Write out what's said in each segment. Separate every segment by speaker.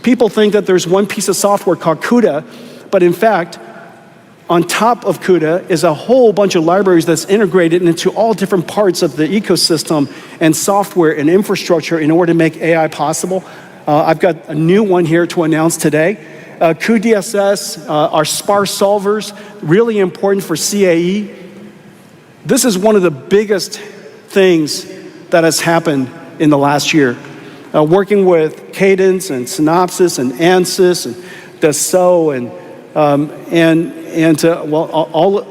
Speaker 1: People think that there's one piece of software called CUDA, but in fact, on top of CUDA is a whole bunch of libraries that's integrated into all different parts of the ecosystem and software and infrastructure in order to make AI possible. I've got a new one here to announce today. cuDSS, our sparse solvers, really important for CAE. This is one of the biggest things that has happened in the last year. Working with Cadence and Synopsys and Ansys and Dassault and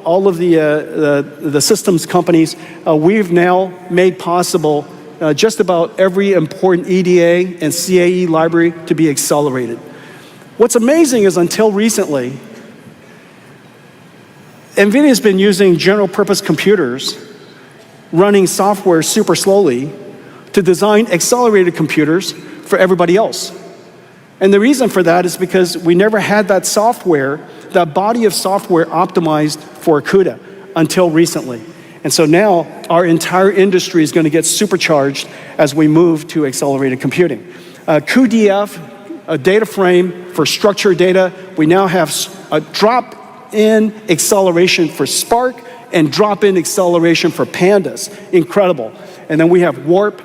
Speaker 1: all of the systems companies, we've now made possible just about every important EDA and CAE library to be accelerated. What's amazing is until recently, NVIDIA's been using general purpose computers running software super slowly to design accelerated computers for everybody else. And the reason for that is because we never had that software, that body of software optimized for CUDA until recently. And so now our entire industry is going to get supercharged as we move to accelerated computing. cuDF, a data frame for structured data. We now have a drop-in acceleration for Spark and drop-in acceleration for Pandas. Incredible. And then we have Warp,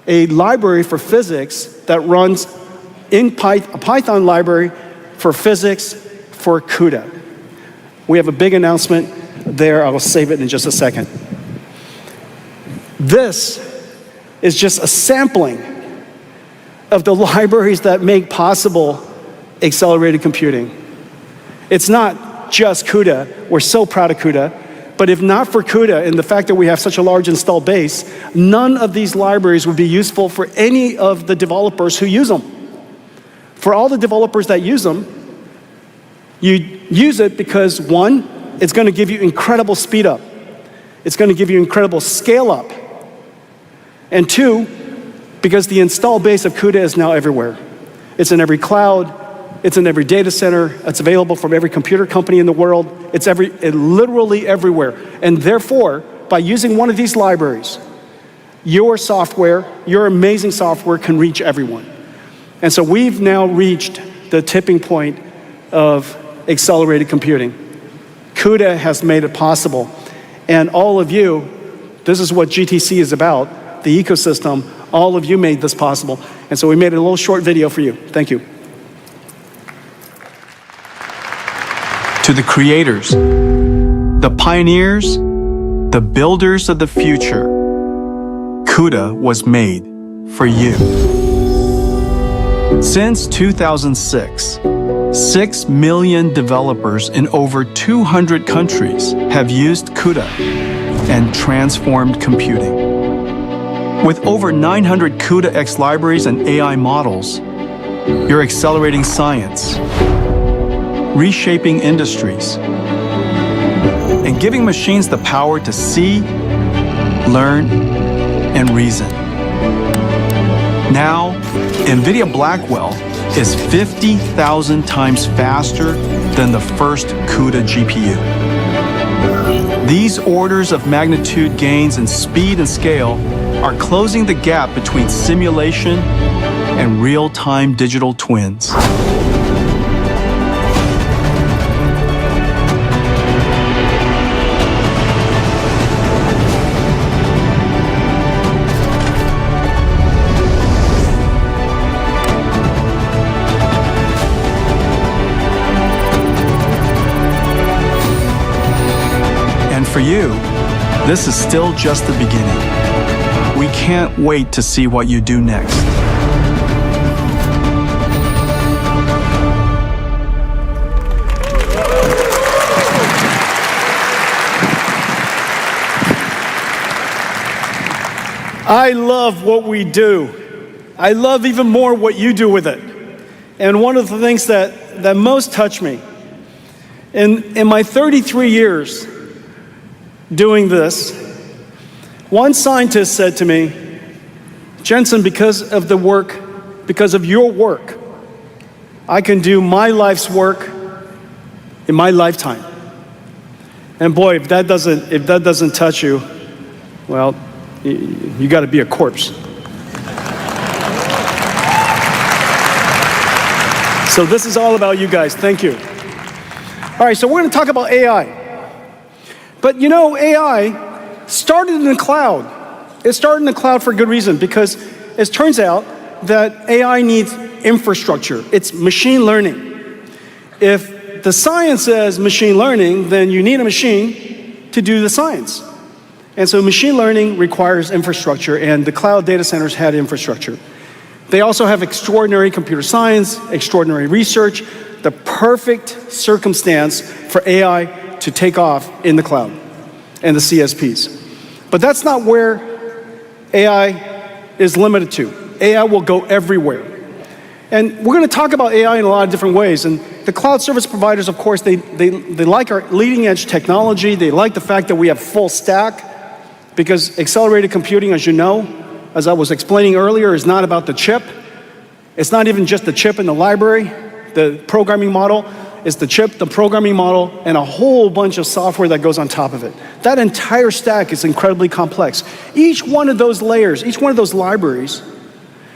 Speaker 1: a library for physics that runs in a Python library for physics for CUDA. We have a big announcement there. I will save it in just a second. This is just a sampling of the libraries that make possible accelerated computing. It's not just CUDA. We're so proud of CUDA. But if not for CUDA and the fact that we have such a large installed base, none of these libraries would be useful for any of the developers who use them. For all the developers that use them, you use it because one, it's going to give you incredible speed up. It's going to give you incredible scale up. And two, because the install base of CUDA is now everywhere. It's in every cloud, it's in every data center, it's available from every computer company in the world, it's literally everywhere. And therefore, by using one of these libraries, your software, your amazing software can reach everyone. And so we've now reached the tipping point of accelerated computing. CUDA has made it possible. And all of you, this is what GTC is about, the ecosystem. All of you made this possible. And so we made a little short video for you. Thank you.
Speaker 2: To the creators, the pioneers, the builders of the future, CUDA was made for you. Since 2006, 6 million developers in over 200 countries have used CUDA and transformed computing. With over 900 CUDA-X libraries and AI models, you're accelerating science, reshaping industries, and giving machines the power to see, learn, and reason. Now, NVIDIA Blackwell is 50,000 times faster than the first CUDA GPU. These orders of magnitude gains in speed and scale are closing the gap between simulation and real-time digital twins. And for you, this is still just the beginning. We can't wait to see what you do next.
Speaker 1: I love what we do. I love even more what you do with it. And one of the things that most touch me, in my 33 years doing this, one scientist said to me, Jensen, because of your work, I can do my life's work in my lifetime. And boy, if that doesn't touch you, well, you got to be a corpse. So this is all about you guys. Thank you. All right, so we're going to talk about AI. But you know, AI started in the cloud. It started in the cloud for a good reason, because it turns out that AI needs infrastructure. It's machine learning. If the science says machine learning, then you need a machine to do the science. And so machine learning requires infrastructure, and the cloud data centers had infrastructure. They also have extraordinary computer science, extraordinary research, the perfect circumstance for AI to take off in the cloud and the CSPs. But that's not where AI is limited to. AI will go everywhere. And we're going to talk about AI in a lot of different ways. And the cloud service providers, of course, they like our leading edge technology. They like the fact that we have full stack, because accelerated computing, as you know, as I was explaining earlier, is not about the chip. It's not even just the chip in the library, the programming model. It's the chip, the programming model, and a whole bunch of software that goes on top of it. That entire stack is incredibly complex. Each one of those layers, each one of those libraries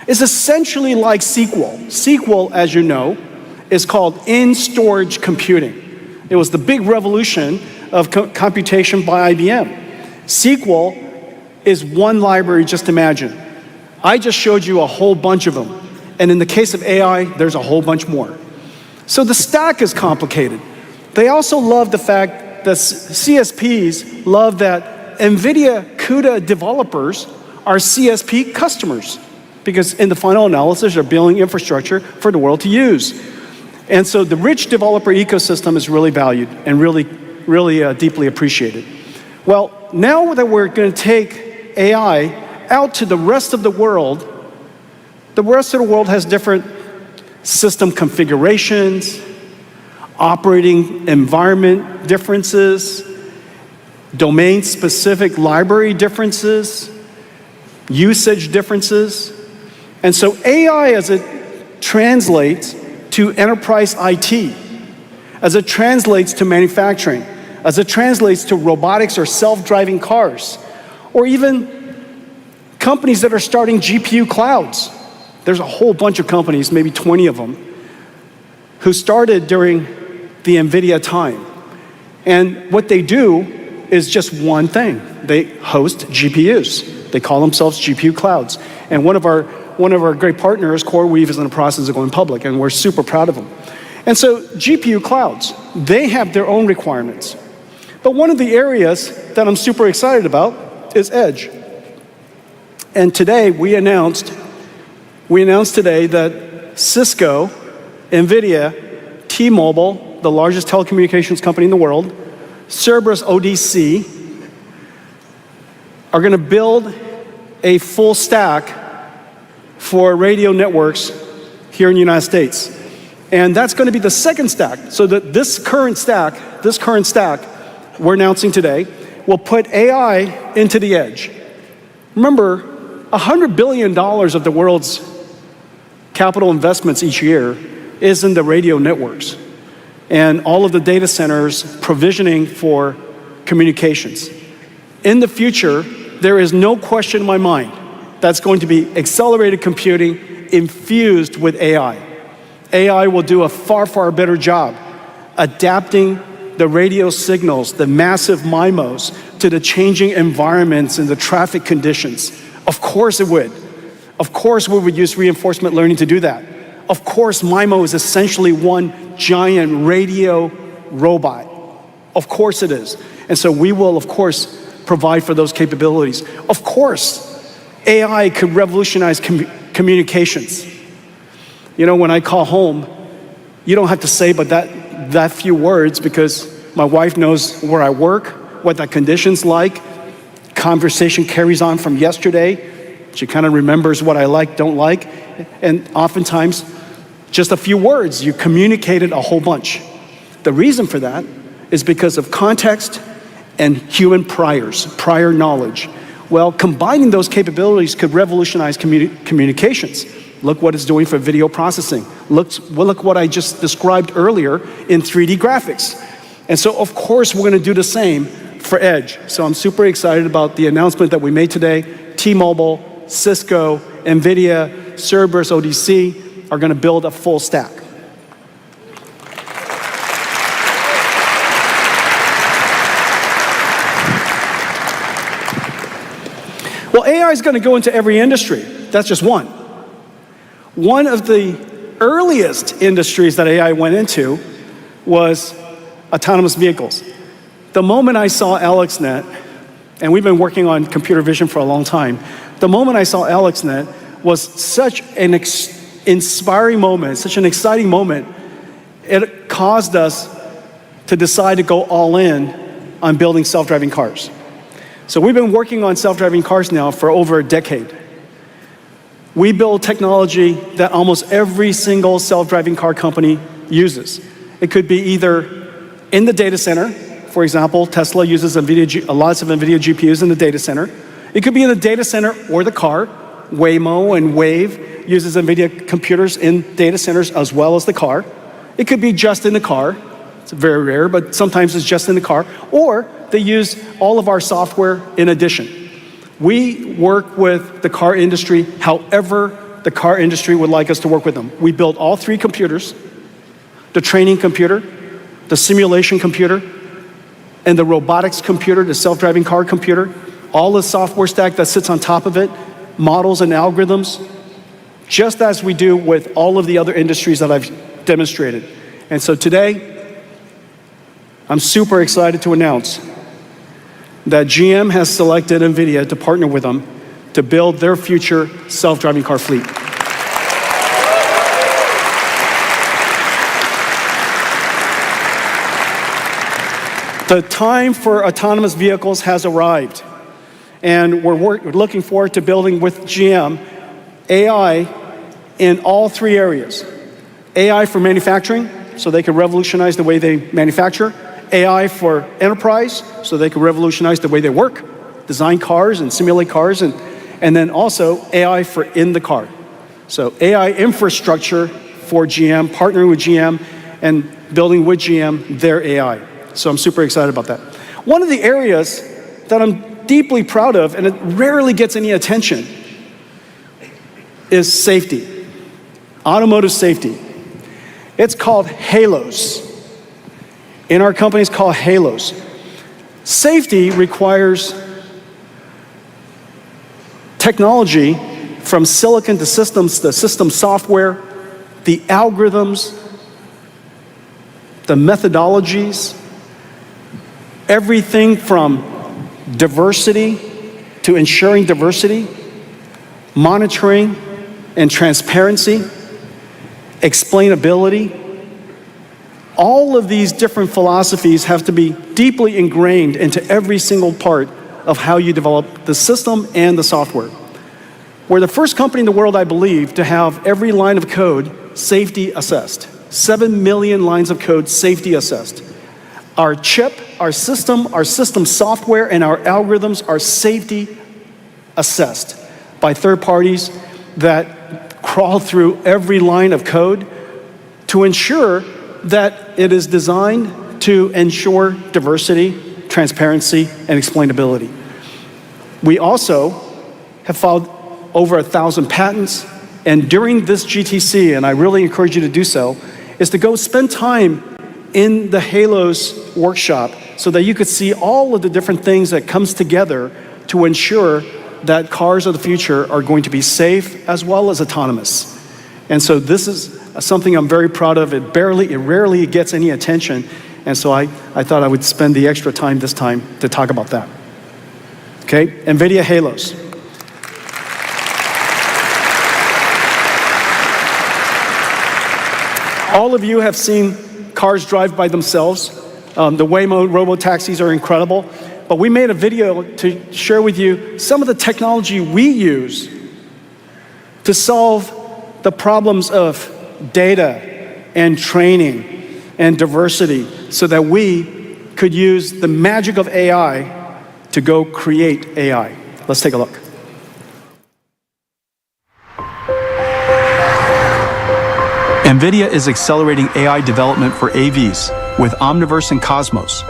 Speaker 1: is essentially like SQL. SQL, as you know, is called in-storage computing. It was the big revolution of computation by IBM. SQL is one library, just imagine. I just showed you a whole bunch of them. And in the case of AI, there's a whole bunch more. So the stack is complicated. They also love the fact that CSPs love that NVIDIA CUDA developers are CSP customers, because in the final analysis, they're building infrastructure for the world to use. And so the rich developer ecosystem is really valued and really deeply appreciated. Well, now that we're going to take AI out to the rest of the world has different system configurations, operating environment differences, domain-specific library differences, usage differences. And so AI, as it translates to enterprise IT, as it translates to manufacturing, as it translates to robotics or self-driving cars, or even companies that are starting GPU clouds. There's a whole bunch of companies, maybe 20 of them, who started during the NVIDIA time. And what they do is just one thing. They host GPUs. They call themselves GPU clouds. And one of our great partners, CoreWeave, is in the process of going public, and we're super proud of them. And so GPU clouds, they have their own requirements. But one of the areas that I'm super excited about is edge. And today we announced today that Cisco, NVIDIA, T-Mobile, the largest telecommunications company in the world, Cerberus ODC, are going to build a full stack for radio networks here in the United States. And that's going to be the second stack. So that this current stack we're announcing today will put AI into the edge. Remember, $100 billion of the world's capital investments each year is in the radio networks and all of the data centers provisioning for communications. In the future, there is no question in my mind that's going to be accelerated computing infused with AI. AI will do a far, far better job adapting the radio signals, the massive MIMOs, to the changing environments and the traffic conditions. Of course it would. Of course we would use reinforcement learning to do that. Of course MIMO is essentially one giant radio robot. Of course it is. And so we will, of course, provide for those capabilities. Of course, AI could revolutionize communications. You know, when I call home, you don't have to say but that few words, because my wife knows where I work, what that condition's like. Conversation carries on from yesterday. She kind of remembers what I like, don't like. And oftentimes, just a few words, you communicated a whole bunch. The reason for that is because of context and human prior knowledge. Well, combining those capabilities could revolutionize communications. Look what it's doing for video processing. Look what I just described earlier in 3D graphics. And so, of course, we're going to do the same for edge. So I'm super excited about the announcement that we made today. T-Mobile, Cisco, NVIDIA, Cerberus ODC are going to build a full stack. Well, AI is going to go into every industry. That's just one. One of the earliest industries that AI went into was autonomous vehicles. The moment I saw AlexNet, and we've been working on computer vision for a long time, the moment I saw AlexNet was such an inspiring moment, such an exciting moment. It caused us to decide to go all in on building self-driving cars. So we've been working on self-driving cars now for over a decade. We build technology that almost every single self-driving car company uses. It could be either in the data center. For example, Tesla uses lots of NVIDIA GPUs in the data center. It could be in the data center or the car. Waymo and Wave uses NVIDIA computers in data centers as well as the car. It could be just in the car. It's very rare, but sometimes it's just in the car. Or they use all of our software in addition. We work with the car industry however the car industry would like us to work with them. We build all three computers, the training computer, the simulation computer, and the robotics computer, the self-driving car computer, all the software stack that sits on top of it, models and algorithms, just as we do with all of the other industries that I've demonstrated. And so today, I'm super excited to announce that GM has selected NVIDIA to partner with them to build their future self-driving car fleet. The time for autonomous vehicles has arrived, and we're looking forward to building with GM AI in all three areas. AI for manufacturing, so they can revolutionize the way they manufacture. AI for enterprise, so they can revolutionize the way they work, design cars and simulate cars, and then also AI for in the car. So AI infrastructure for GM, partnering with GM, and building with GM their AI. So I'm super excited about that. One of the areas that I'm deeply proud of, and it rarely gets any attention, is safety, automotive safety. It's called HALOS. In our company, it's called HALOS. Safety requires technology from silicon to systems, the system software, the algorithms, the methodologies, everything from diversity to ensuring diversity, monitoring and transparency, explainability. All of these different philosophies have to be deeply ingrained into every single part of how you develop the system and the software. We're the first company in the world, I believe, to have every line of code safety assessed. 7 million lines of code safety assessed. Our chip, our system software, and our algorithms are safety assessed by third parties that crawl through every line of code to ensure that it is designed to ensure diversity, transparency, and explainability. We also have filed over 1,000 patents, and during this GTC, and I really encourage you to do so, is to go spend time in the HALOS workshop so that you could see all of the different things that comes together to ensure that cars of the future are going to be safe as well as autonomous. And so this is something I'm very proud of. It rarely gets any attention. And so I thought I would spend the extra time this time to talk about that. Okay, NVIDIA HALOS. All of you have seen cars drive by themselves. The Waymo robo-taxis are incredible. But we made a video to share with you some of the technology we use to solve the problems of data and training and diversity so that we could use the magic of AI to go create AI. Let's take a look.
Speaker 2: NVIDIA is accelerating AI development for AVs with Omniverse and Cosmos.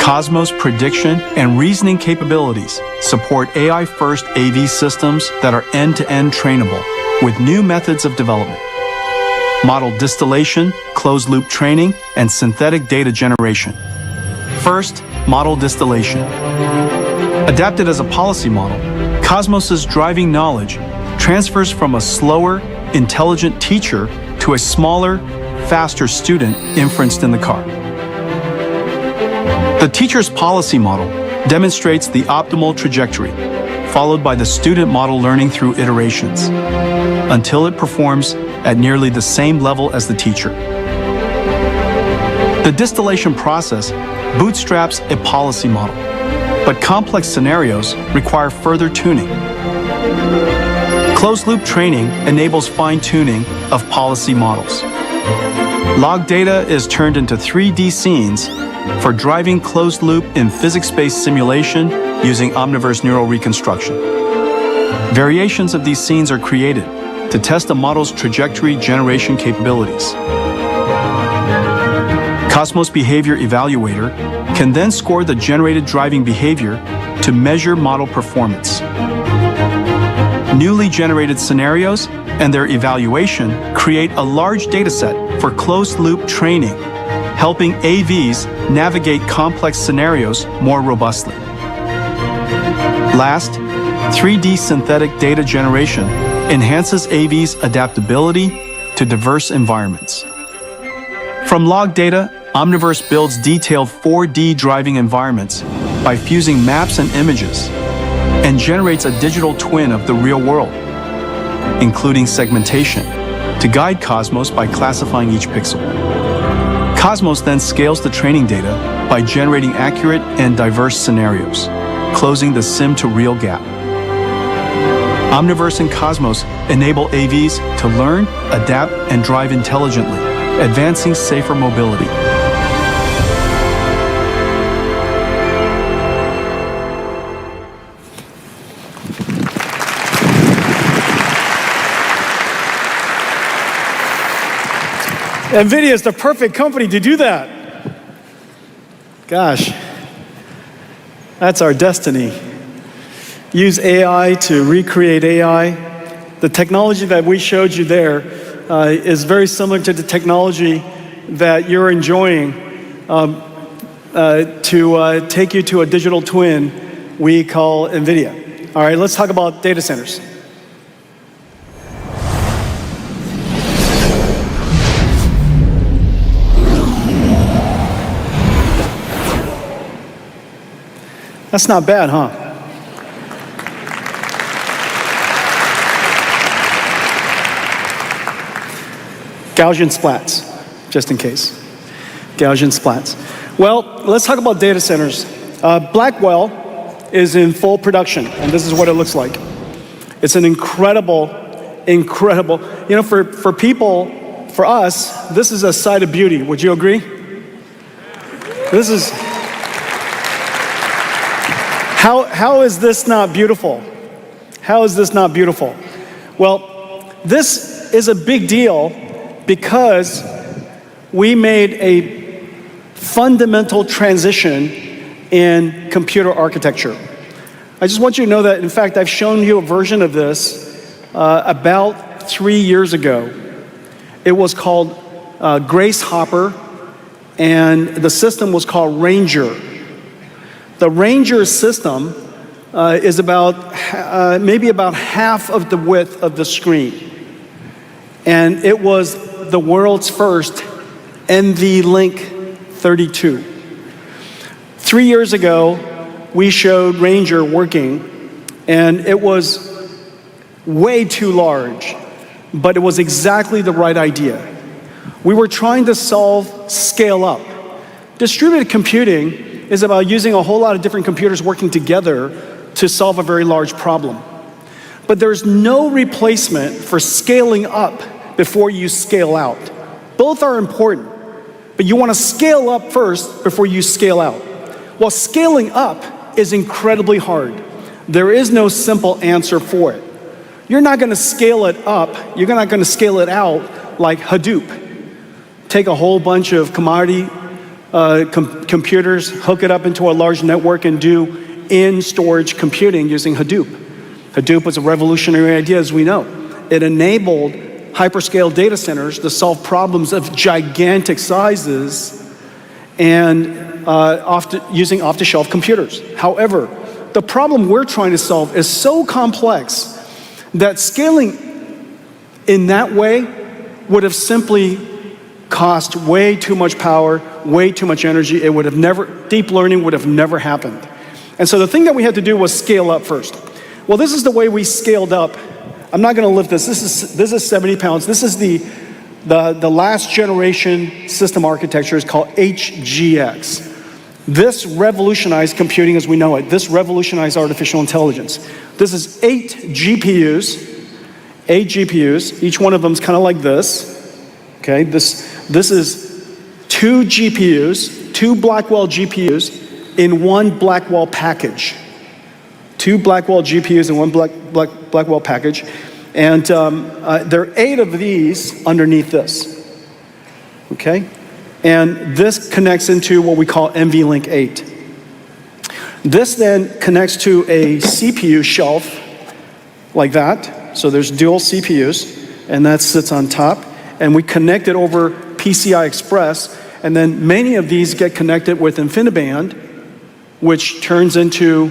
Speaker 2: Cosmos prediction and reasoning capabilities support AI-first AV systems that are end-to-end trainable with new methods of development. Model distillation, closed-loop training, and synthetic data generation. First, model distillation. Adapted as a policy model, Cosmos's driving knowledge transfers from a slower, intelligent teacher to a smaller, faster student inferenced in the car. The teacher's policy model demonstrates the optimal trajectory, followed by the student model learning through iterations, until it performs at nearly the same level as the teacher. The distillation process bootstraps a policy model, but complex scenarios require further tuning. Closed-loop training enables fine-tuning of policy models. Log data is turned into 3D scenes for driving closed-loop in physics-based simulation using Omniverse neural reconstruction. Variations of these scenes are created to test a model's trajectory generation capabilities. Cosmos Behavior Evaluator can then score the generated driving behavior to measure model performance. Newly generated scenarios and their evaluation create a large dataset for closed-loop training, helping AVs navigate complex scenarios more robustly. Last, 3D synthetic data generation enhances AVs' adaptability to diverse environments. From log data, Omniverse builds detailed 4D driving environments by fusing maps and images, and generates a digital twin of the real world, including segmentation, to guide Cosmos by classifying each pixel. Cosmos then scales the training data by generating accurate and diverse scenarios, closing the sim-to-real gap. Omniverse and Cosmos enable AVs to learn, adapt, and drive intelligently, advancing safer mobility.
Speaker 1: NVIDIA is the perfect company to do that. Gosh, that's our destiny. Use AI to recreate AI. The technology that we showed you there is very similar to the technology that you're enjoying to take you to a digital twin we call NVIDIA. All right, let's talk about data centers. That's not bad, huh? Gaussian splats, just in case. Gaussian splats. Well, let's talk about data centers. Blackwell is in full production, and this is what it looks like. It's an incredible, you know, for people, for us, this is a sight of beauty. Would you agree? This is, how is this not beautiful? How is this not beautiful? Well, this is a big deal because we made a fundamental transition in computer architecture. I just want you to know that, in fact, I've shown you a version of this about 3 years ago. It was called Grace Hopper, and the system was called Ranger. The Ranger system is about maybe about half of the width of the screen. And it was the world's first NVLink 32. 3 years ago, we showed Ranger working, and it was way too large, but it was exactly the right idea. We were trying to solve scale up. Distributed computing is about using a whole lot of different computers working together to solve a very large problem. But there's no replacement for scaling up before you scale out. Both are important, but you want to scale up first before you scale out. Well, scaling up is incredibly hard. There is no simple answer for it. You're not going to scale it up, you're not going to scale it out like Hadoop. Take a whole bunch of commodity computers, hook it up into a large network, and do in-storage computing using Hadoop. Hadoop was a revolutionary idea, as we know. It enabled hyperscale data centers to solve problems of gigantic sizes, and using off-the-shelf computers. However, the problem we're trying to solve is so complex that scaling in that way would have simply cost way too much power, way too much energy. It would have never, deep learning would have never happened. And so the thing that we had to do was scale up first. Well, this is the way we scaled up. I'm not going to lift this. This is 70 pounds. This is the last generation system architecture is called HGX. This revolutionized computing as we know it. This revolutionized artificial intelligence. This is 8 GPUs. Each one of them is kind of like this. Okay, this is 2 GPUs, 2 Blackwell GPUs in one Blackwell package. 2 Blackwell GPUs in one Blackwell package. And there are 8 of these underneath this. Okay? And this connects into what we call NVLink 8. This then connects to a CPU shelf like that. So there's dual CPUs, and that sits on top. And we connect it over PCI Express, and then many of these get connected with InfiniBand, which turns into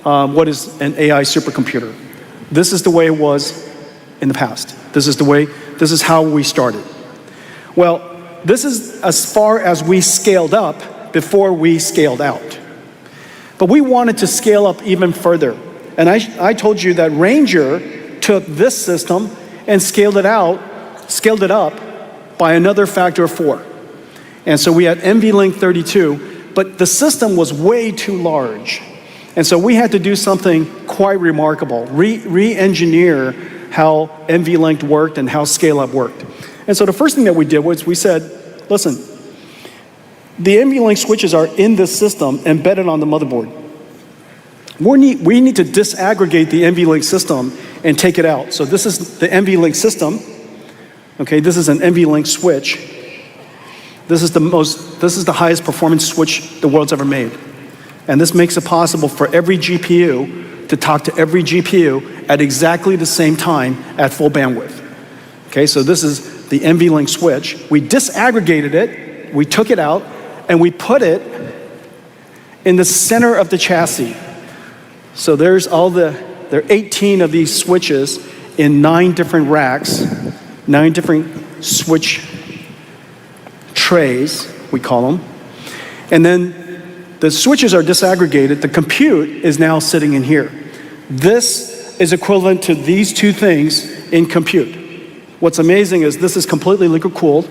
Speaker 1: what is an AI supercomputer. This is the way it was in the past. This is how we started. Well, this is as far as we scaled up before we scaled out. But we wanted to scale up even further. And I told you that Ranger took this system and scaled it up by another factor of 4. And so we had NVLink 32, but the system was way too large. And so we had to do something quite remarkable, re-engineer how NVLink worked and how scale-up worked. And so the first thing that we did was we said, listen, the NVLink switches are in this system embedded on the motherboard. We need to disaggregate the NVLink system and take it out. So this is the NVLink system. Okay, this is an NVLink switch. This is the highest performance switch the world's ever made. And this makes it possible for every GPU to talk to every GPU at exactly the same time at full bandwidth. Okay, so this is the NVLink switch. We disaggregated it, we took it out, and we put it in the center of the chassis. So there are 18 of these switches in 9 different racks, 9 different switch trays, we call them. And then the switches are disaggregated. The compute is now sitting in here. This is equivalent to these 2 things in compute. What's amazing is this is completely liquid cooled.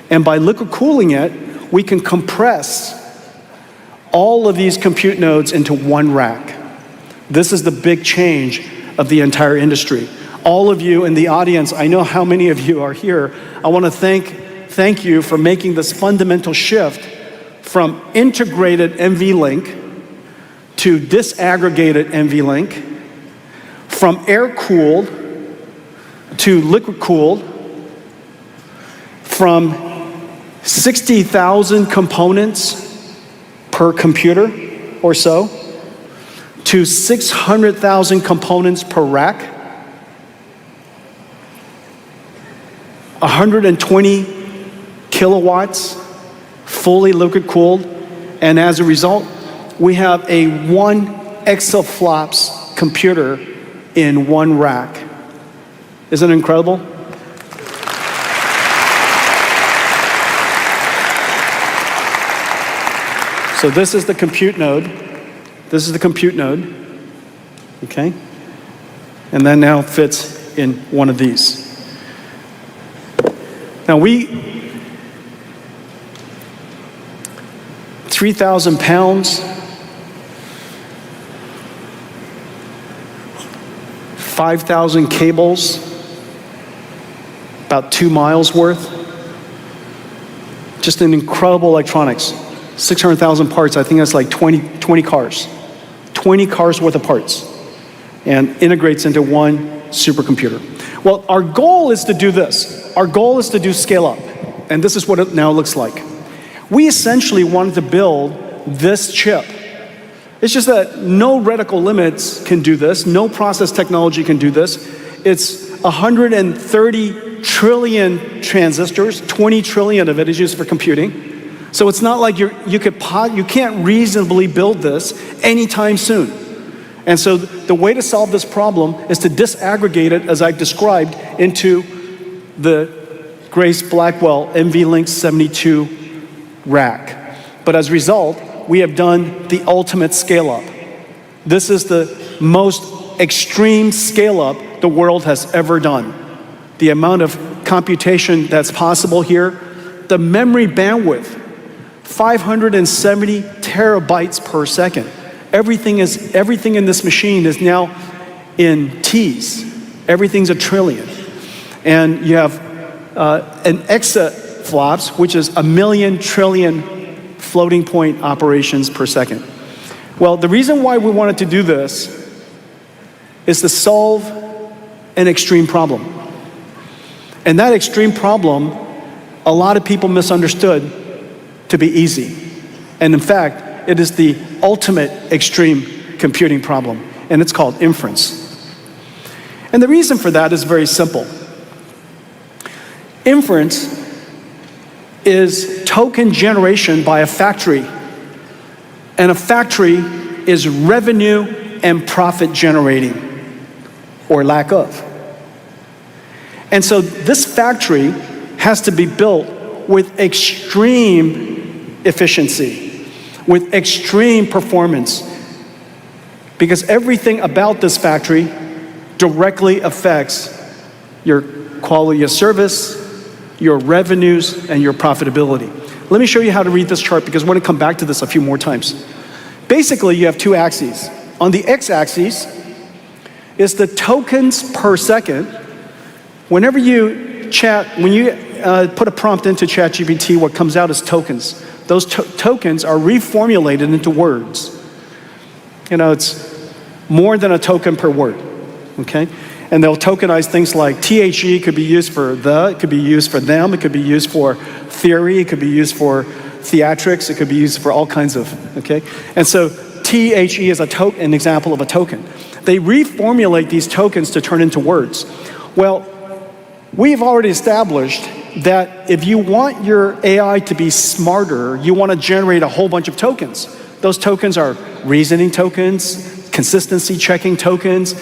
Speaker 1: And by liquid cooling it, we can compress all of these compute nodes into one rack. This is the big change of the entire industry. All of you in the audience, I know how many of you are here. I want to thank you for making this fundamental shift from integrated NVLink to disaggregated NVLink, from air-cooled to liquid-cooled, from 60,000 components per computer or so to 600,000 components per rack, 120 kilowatts, fully liquid cooled, and as a result, we have a 1 exaflops computer in one rack. Isn't it incredible? So this is the compute node. This is the compute node, okay? And then now fits in one of these. Now 3,000 pounds, 5,000 cables, about 2 miles worth. Just an incredible electronics. 600,000 parts, I think that's like 20 cars. 20 cars worth of parts, and integrates into one supercomputer. Well, our goal is to do this. Our goal is to do scale up, and this is what it now looks like. We essentially wanted to build this chip. It's just that no reticle limits can do this, no process technology can do this. It's 130 trillion transistors, 20 trillion of it is used for computing. So it's not like you can't reasonably build this anytime soon. And so the way to solve this problem is to disaggregate it, as I've described, into the Grace Blackwell NVLink 72 rack. But as a result, we have done the ultimate scale-up. This is the most extreme scale-up the world has ever done. The amount of computation that's possible here, the memory bandwidth, 570 terabytes per second. Everything in this machine is now in T's. Everything's a trillion. And you have an exaflops, which is 1,000,000 trillion floating point operations per second. Well, the reason why we wanted to do this is to solve an extreme problem. And that extreme problem, a lot of people misunderstood to be easy. And in fact, it is the ultimate extreme computing problem, and it's called inference. And the reason for that is very simple. Inference is token generation by a factory, and a factory is revenue and profit generating, or lack of. And so this factory has to be built with extreme efficiency, with extreme performance, because everything about this factory directly affects your quality of service, your revenues, and your profitability. Let me show you how to read this chart, because I want to come back to this a few more times. Basically, you have two axes. On the x-axis is the tokens per second. Whenever you put a prompt into ChatGPT, what comes out is tokens. Those tokens are reformulated into words. You know, it's more than a token per word, okay? And they'll tokenize things like THE could be used for the, it could be used for them, it could be used for theory, it could be used for theatrics, it could be used for all kinds of, okay? And so THE is an example of a token. They reformulate these tokens to turn into words. Well, we've already established that if you want your AI to be smarter, you want to generate a whole bunch of tokens. Those tokens are reasoning tokens, consistency checking tokens,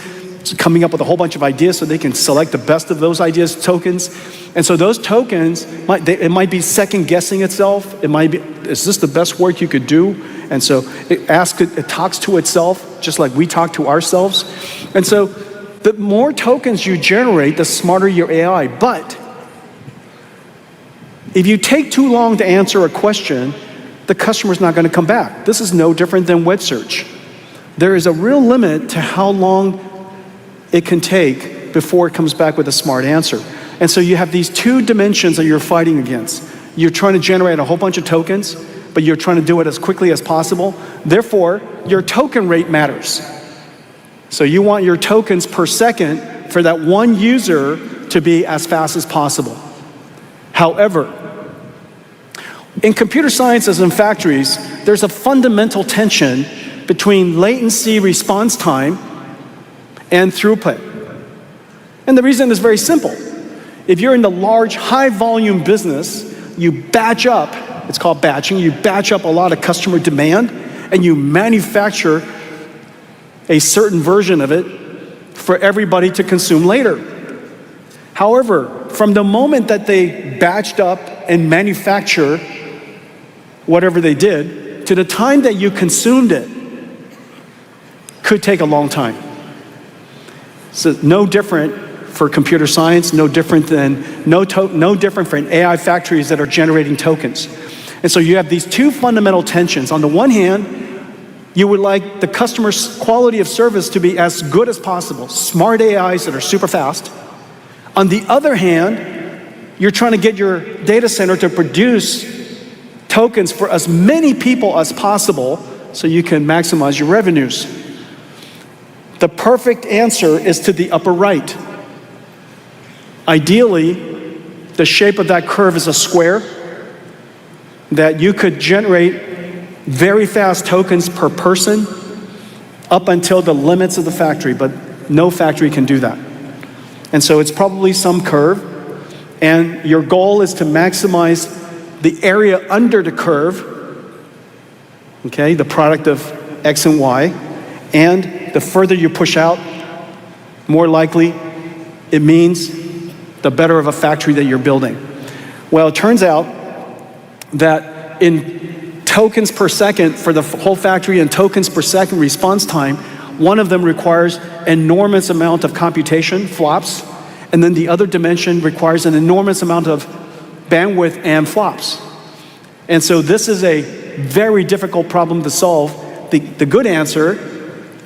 Speaker 1: coming up with a whole bunch of ideas so they can select the best of those ideas tokens. And so those tokens, it might be second guessing itself. It might be, is this the best work you could do? And so it talks to itself just like we talk to ourselves. And so the more tokens you generate, the smarter your AI. But if you take too long to answer a question, the customer's not going to come back. This is no different than web search. There is a real limit to how long it can take before it comes back with a smart answer. And so you have these two dimensions that you're fighting against. You're trying to generate a whole bunch of tokens, but you're trying to do it as quickly as possible. Therefore, your token rate matters. So you want your tokens per second for that one user to be as fast as possible. However, in computer sciences and factories, there's a fundamental tension between latency response time and throughput. And the reason is very simple. If you're in the large, high volume business, you batch up, it's called batching, you batch up a lot of customer demand and you manufacture a certain version of it for everybody to consume later. However, from the moment that they batched up and manufacture whatever they did, to the time that you consumed it, could take a long time. So no different for computer science, no different for AI factories that are generating tokens. And so you have these two fundamental tensions. On the one hand, you would like the customer's quality of service to be as good as possible, smart AIs that are super fast. On the other hand, you're trying to get your data center to produce tokens for as many people as possible so you can maximize your revenues. The perfect answer is to the upper right. Ideally, the shape of that curve is a square that you could generate very fast tokens per person up until the limits of the factory, but no factory can do that. And so it's probably some curve, and your goal is to maximize the area under the curve, okay, the product of X and Y, and the further you push out, more likely it means the better of a factory that you're building. Well, it turns out that in tokens per second for the whole factory and tokens per second response time, one of them requires enormous amount of computation, flops, and then the other dimension requires an enormous amount of bandwidth and flops. And so this is a very difficult problem to solve. The good answer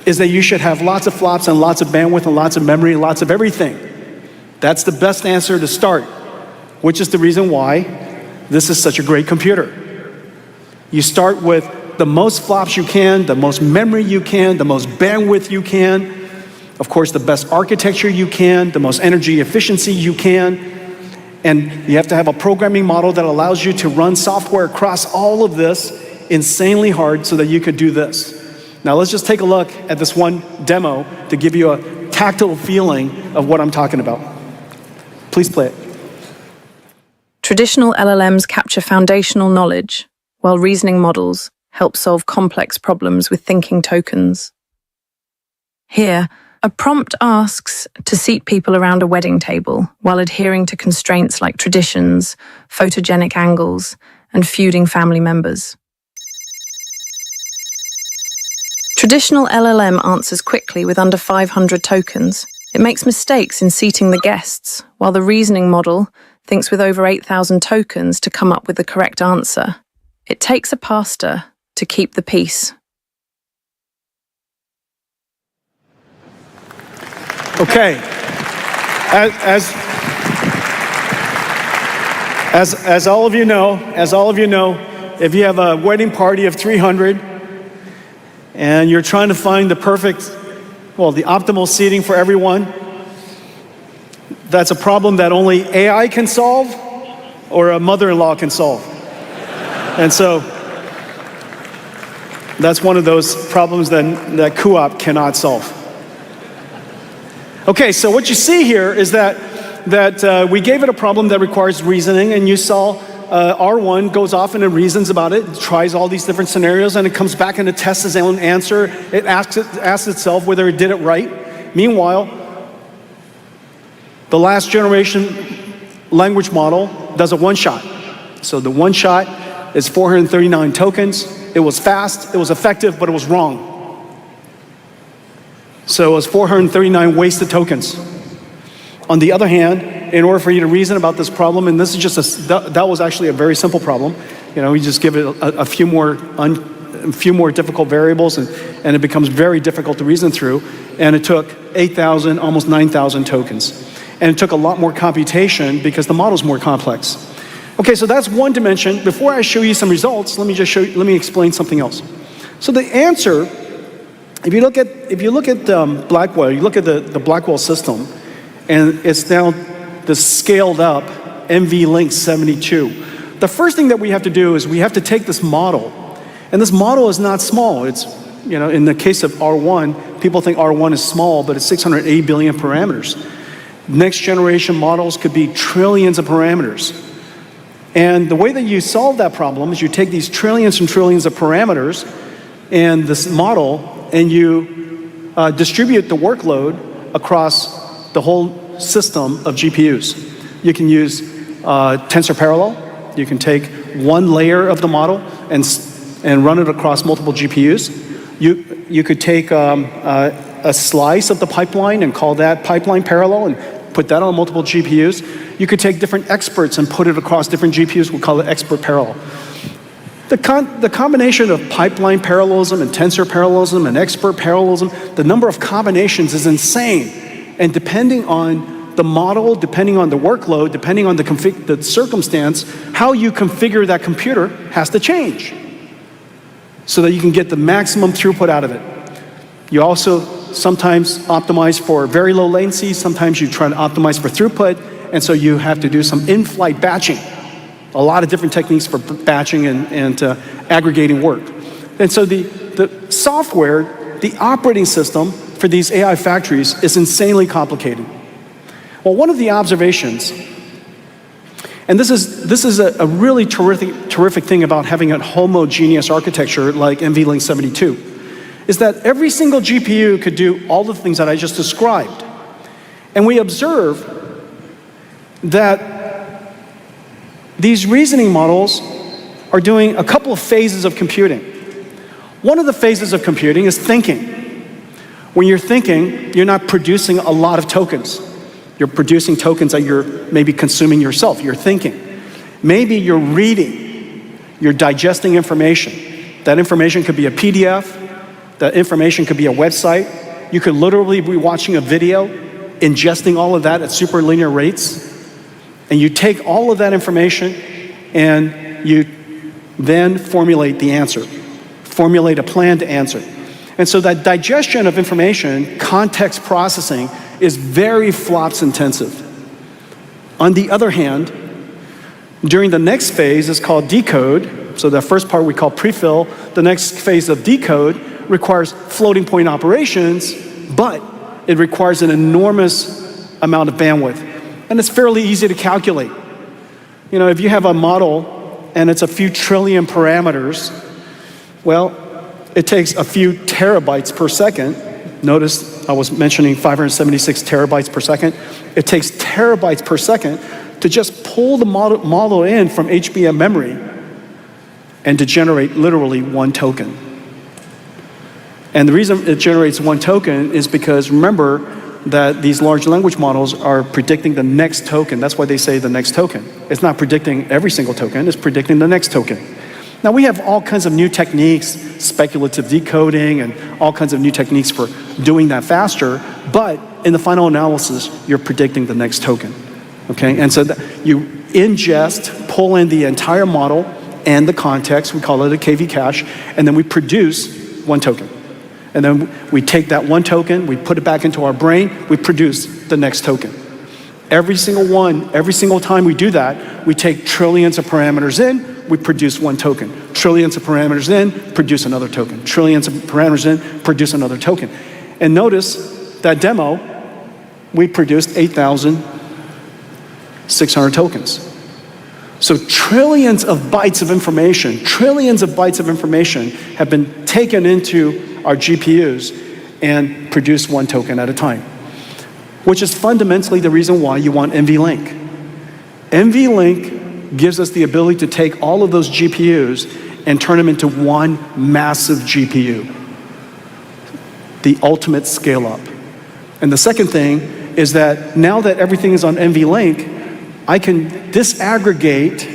Speaker 1: is that you should have lots of flops and lots of bandwidth and lots of memory and lots of everything. That's the best answer to start, which is the reason why this is such a great computer. You start with the most flops you can, the most memory you can, the most bandwidth you can, of course the best architecture you can, the most energy efficiency you can, and you have to have a programming model that allows you to run software across all of this insanely hard so that you could do this. Now let's just take a look at this one demo to give you a tactile feeling of what I'm talking about. Please play it.
Speaker 3: Traditional LLMs capture foundational knowledge, while reasoning models help solve complex problems with thinking tokens. Here, a prompt asks to seat people around a wedding table while adhering to constraints like traditions, photogenic angles, and feuding family members. Traditional LLM answers quickly with under 500 tokens. It makes mistakes in seating the guests, while the reasoning model thinks with over 8,000 tokens to come up with the correct answer. It takes a pastor to keep the peace.
Speaker 1: Okay, as all of you know, if you have a wedding party of 300 and you're trying to find the perfect, well, the optimal seating for everyone, that's a problem that only AI can solve or a mother-in-law can solve. And so that's one of those problems that co-op cannot solve. Okay, so what you see here is that we gave it a problem that requires reasoning, and you saw R1 goes off and it reasons about it, tries all these different scenarios, and it comes back and it tests its own answer. It asks itself whether it did it right. Meanwhile, the last generation language model does a one-shot. So the one-shot is 439 tokens. It was fast, it was effective, but it was wrong. So it was 439 wasted tokens. On the other hand, in order for you to reason about this problem, and this is just that was actually a very simple problem. You know, you just give it a few more difficult variables, and it becomes very difficult to reason through. And it took 8,000, almost 9,000 tokens, and it took a lot more computation because the model's more complex. Okay, so that's one dimension. Before I show you some results, let me explain something else. So the answer. If you look at Blackwell, you look at the Blackwell system, and it's now the scaled up NVLink 72. The first thing that we have to do is we have to take this model, and this model is not small. It's, you know, in the case of R1, people think R1 is small, but it's 680 billion parameters. Next generation models could be trillions of parameters. And the way that you solve that problem is you take these trillions and trillions of parameters and this model, and you distribute the workload across the whole system of GPUs. You can use tensor parallel. You can take one layer of the model and run it across multiple GPUs. You could take a slice of the pipeline and call that pipeline parallel and put that on multiple GPUs. You could take different experts and put it across different GPUs. We'll call it expert parallel. The combination of pipeline parallelism and tensor parallelism and expert parallelism, the number of combinations is insane. And depending on the model, depending on the workload, depending on the circumstance, how you configure that computer has to change so that you can get the maximum throughput out of it. You also sometimes optimize for very low latency, sometimes you try to optimize for throughput, and so you have to do some in-flight batching. A lot of different techniques for batching and aggregating work. And so the software, the operating system for these AI factories is insanely complicated. Well, one of the observations And this is a really terrific thing about having a homogeneous architecture like NVLink 72, is that every single GPU could do all the things that I just described. And we observe that these reasoning models are doing a couple of phases of computing. One of the phases of computing is thinking. When you're thinking, you're not producing a lot of tokens. You're producing tokens that you're maybe consuming yourself. You're thinking. Maybe you're reading. You're digesting information. That information could be a PDF. That information could be a website. You could literally be watching a video, ingesting all of that at super linear rates. And you take all of that information and you then formulate the answer. Formulate a plan to answer. And so that digestion of information, context processing, is very flops intensive. On the other hand, during the next phase is called decode. So the first part we call prefill. The next phase of decode requires floating point operations, but it requires an enormous amount of bandwidth. And it's fairly easy to calculate. You know, if you have a model and it's a few trillion parameters, well, it takes a few terabytes per second. Notice I was mentioning 576 terabytes per second. It takes terabytes per second to just pull the model in from HBM memory and to generate literally one token. And the reason it generates one token is because remember that these large language models are predicting the next token. That's why they say the next token. It's not predicting every single token, it's predicting the next token. Now we have all kinds of new techniques, speculative decoding and all kinds of new techniques for doing that faster, but in the final analysis, you're predicting the next token, okay? And so you ingest, pull in the entire model and the context, we call it a KV cache, and then we produce one token. And then we take that one token, we put it back into our brain, we produce the next token. Every single time we do that, we take trillions of parameters in, we produce one token. Trillions of parameters in, produce another token. Trillions of parameters in, produce another token. And notice that demo, we produced 8,600 tokens. So trillions of bytes of information have been taken into our GPUs and produced one token at a time, which is fundamentally the reason why you want NVLink. NVLink gives us the ability to take all of those GPUs and turn them into one massive GPU, the ultimate scale up. And the second thing is that now that everything is on NVLink, I can disaggregate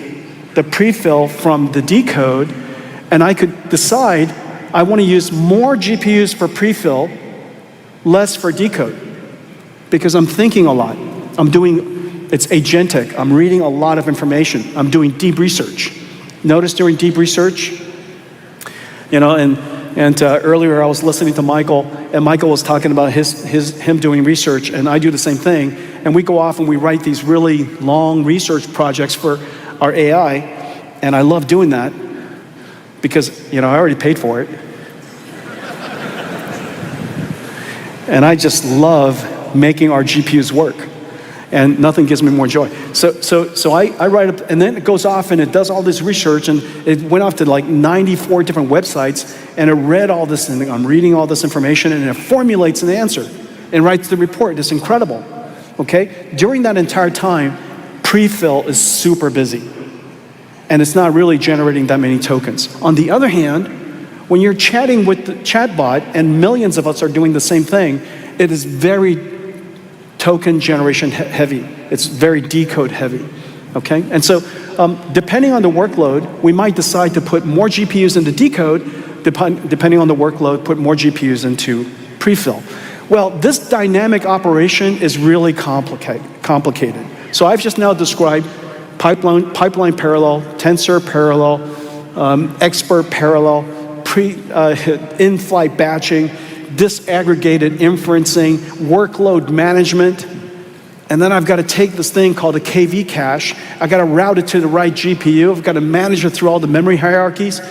Speaker 1: the prefill from the decode, and I could decide I want to use more GPUs for prefill, less for decode, because I'm thinking a lot. It's agentic. I'm reading a lot of information. I'm doing deep research. Notice during deep research, you know, and earlier I was listening to Michael, and Michael was talking about him doing research, and I do the same thing. And we go off and we write these really long research projects for our AI, and I love doing that because, you know, I already paid for it. And I just love making our GPUs work. And nothing gives me more joy. So I write up, and then it goes off and it does all this research, and it went off to like 94 different websites, and it read all this, and I'm reading all this information, and it formulates an answer and writes the report. It's incredible, okay? During that entire time, prefill is super busy, and it's not really generating that many tokens. On the other hand, when you're chatting with the chatbot, and millions of us are doing the same thing, it is very token generation heavy. It's very decode heavy, okay? And so depending on the workload, we might decide to put more GPUs into decode, depending on the workload, put more GPUs into prefill. Well, this dynamic operation is really complicated. So I've just now described pipeline parallel, tensor parallel, expert parallel, in-flight batching, disaggregated inferencing, workload management, and then I've got to take this thing called a KV cache, I've got to route it to the right GPU, I've got to manage it through all the memory hierarchies.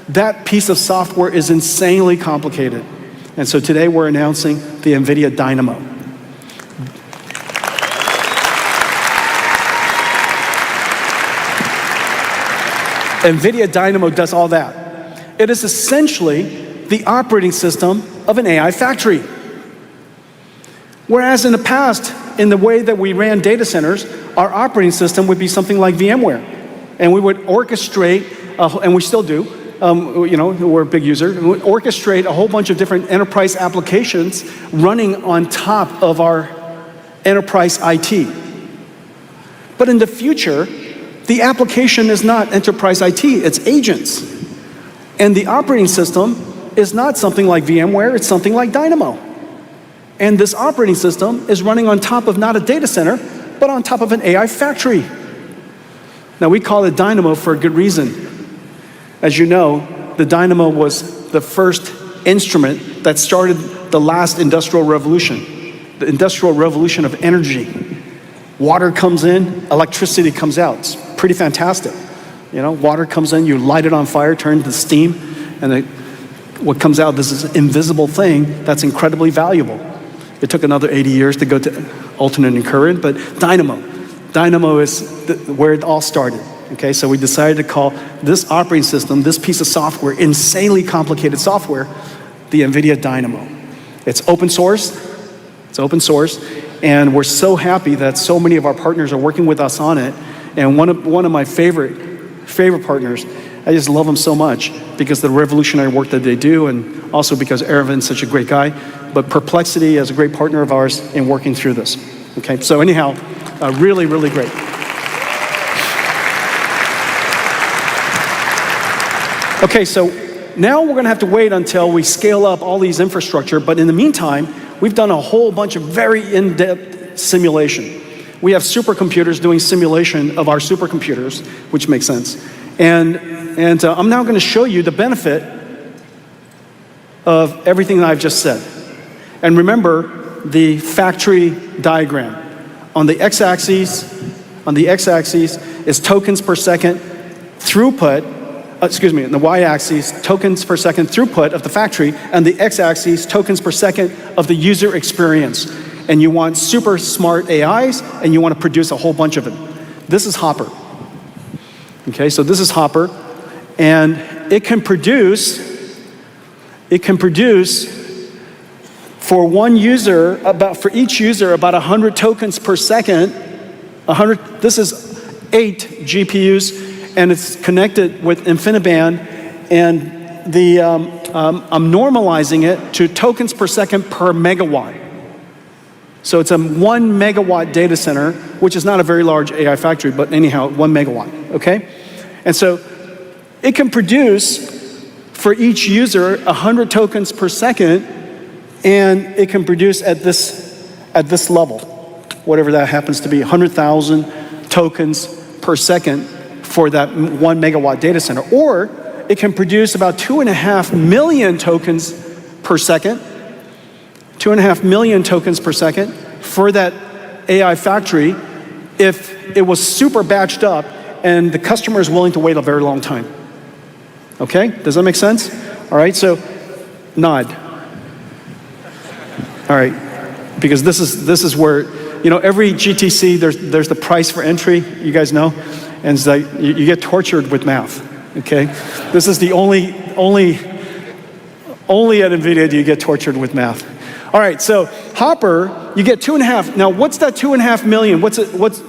Speaker 1: That piece of software is insanely complicated. And so today we're announcing the NVIDIA Dynamo. NVIDIA Dynamo does all that. It is essentially the operating system of an AI factory. Whereas in the past, in the way that we ran data centers, our operating system would be something like VMware. And we would orchestrate, and we still do, we're a big user, we would orchestrate a whole bunch of different enterprise applications running on top of our enterprise IT. But in the future, the application is not enterprise IT, it's agents. And the operating system is not something like VMware, it's something like Dynamo. And this operating system is running on top of not a data center, but on top of an AI factory. Now we call it Dynamo for a good reason. As you know, the Dynamo was the first instrument that started the last industrial revolution, the industrial revolution of energy. Water comes in, electricity comes out. It's pretty fantastic. Water comes in, you light it on fire, turn it to steam, and what comes out, this is an invisible thing that's incredibly valuable. It took another 80 years to go to alternating current, but Dynamo is where it all started. Okay, so we decided to call this operating system, this piece of software, insanely complicated software, the NVIDIA Dynamo. It's open source, and we're so happy that so many of our partners are working with us on it. And one of my favorite partners, I just love them so much because of the revolutionary work that they do, and also because Aravin's such a great guy. But Perplexity is a great partner of ours in working through this. Okay, so anyhow, really, really great. Okay, so now we're gonna have to wait until we scale up all these infrastructure, but in the meantime, we've done a whole bunch of very in-depth simulation. We have supercomputers doing simulation of our supercomputers, which makes sense. And I'm now gonna show you the benefit of everything that I've just said. And remember the factory diagram. On the x-axis is tokens per second throughput, in the y-axis, tokens per second throughput of the factory, and the x-axis, tokens per second of the user experience. And you want super smart AIs, and you want to produce a whole bunch of them. This is Hopper. Okay, so this is Hopper, and it can produce for one user, for each user, about 100 tokens per second. This is 8 GPUs, and it's connected with InfiniBand, and I'm normalizing it to tokens per second per megawatt. So it's a 1 megawatt data center, which is not a very large AI factory, but anyhow, 1 megawatt, okay? And so it can produce for each user 100 tokens per second, and it can produce at this level, whatever that happens to be, 100,000 tokens per second for that 1 megawatt data center. Or it can produce about 2.5 million tokens per second, 2.5 million tokens per second for that AI factory if it was super batched up and the customer is willing to wait a very long time. Okay, does that make sense? All right, so nod. All right, because this is where, every GTC, there's the price for entry, you guys know, and it's like, you get tortured with math, okay? This is the only at NVIDIA do you get tortured with math. All right, so Hopper, you get 2.5, now what's that 2.5 million?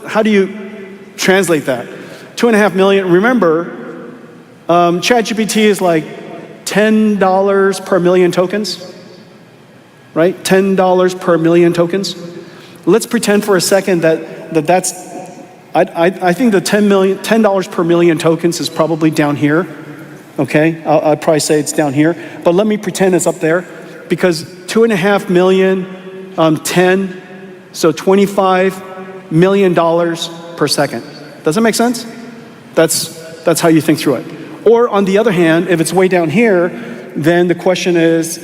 Speaker 1: How do you translate that? 2.5 million, remember, ChatGPT is like $10 per million tokens, right? $10 per million tokens. Let's pretend for a second that's, I think the $10 per million tokens is probably down here, okay? I'd probably say it's down here, but let me pretend it's up there, because 2.5 million, 10, so $25 million per second. Does that make sense? That's how you think through it. Or on the other hand, if it's way down here, then the question is,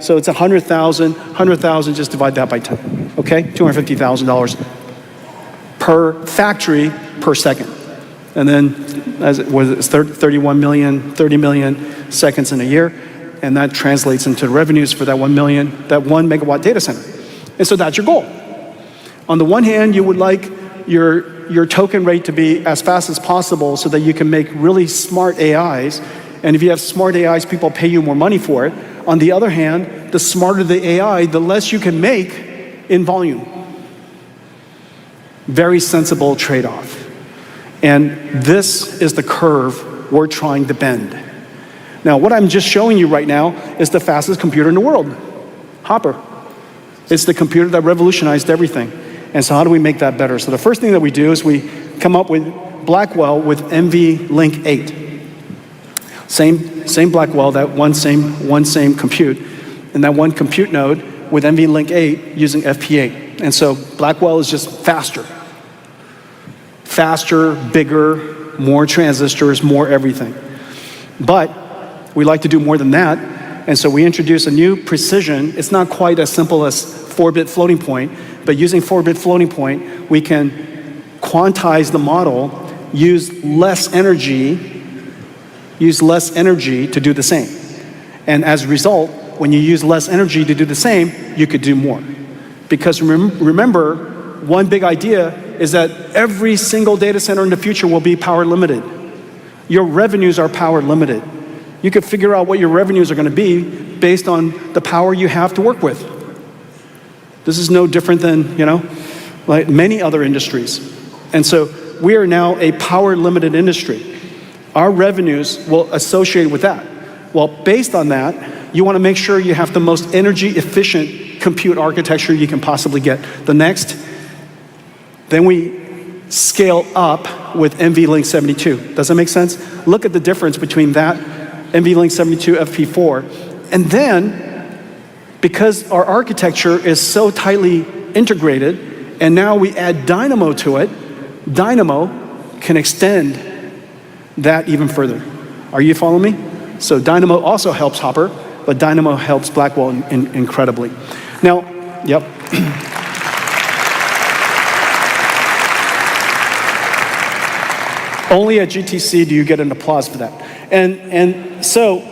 Speaker 1: so it's 100,000, just divide that by 10, okay? $250,000 per factory per second. And then, as it was 30 million seconds in a year, and that translates into revenues for that 1 megawatt data center. And so that's your goal. On the one hand, you would like your token rate to be as fast as possible so that you can make really smart AIs. And if you have smart AIs, people pay you more money for it. On the other hand, the smarter the AI, the less you can make in volume. Very sensible trade-off. And this is the curve we're trying to bend. Now, what I'm just showing you right now is the fastest computer in the world, Hopper. It's the computer that revolutionized everything. And so how do we make that better? So the first thing that we do is we come up with Blackwell with NVLink 8. Same Blackwell, that one same compute, and that one compute node with NVLink 8 using FP8. And so Blackwell is just faster. Faster, bigger, more transistors, more everything. But we like to do more than that, and so we introduce a new precision. It's not quite as simple as 4-bit floating point, but using 4-bit floating point, we can quantize the model, use less energy to do the same. And as a result, when you use less energy to do the same, you could do more. Because remember, one big idea is that every single data center in the future will be power limited. Your revenues are power limited. You could figure out what your revenues are going to be based on the power you have to work with. This is no different than, like many other industries. And so we are now a power limited industry. Our revenues will associate with that. Well, based on that, you want to make sure you have the most energy efficient compute architecture you can possibly get. Then we scale up with NVLink 72. Does that make sense? Look at the difference between that NVLink 72 FP4, and then because our architecture is so tightly integrated, and now we add Dynamo to it, Dynamo can extend that even further. Are you following me? So Dynamo also helps Hopper, but Dynamo helps Blackwell incredibly. Now, yep. Only at GTC do you get an applause for that. And so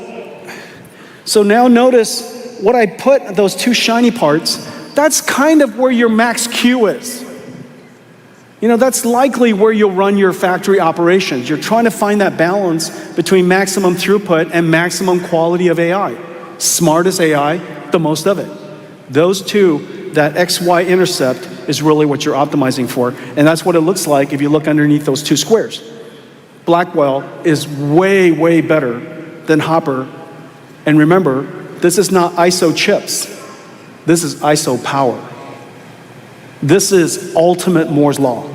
Speaker 1: now notice what I put, those two shiny parts, that's kind of where your max Q is. That's likely where you'll run your factory operations. You're trying to find that balance between maximum throughput and maximum quality of AI. Smartest AI, the most of it. Those two, that XY intercept is really what you're optimizing for. And that's what it looks like if you look underneath those two squares. Blackwell is way, way better than Hopper. And remember, this is not ISO chips. This is ISO power. This is ultimate Moore's Law.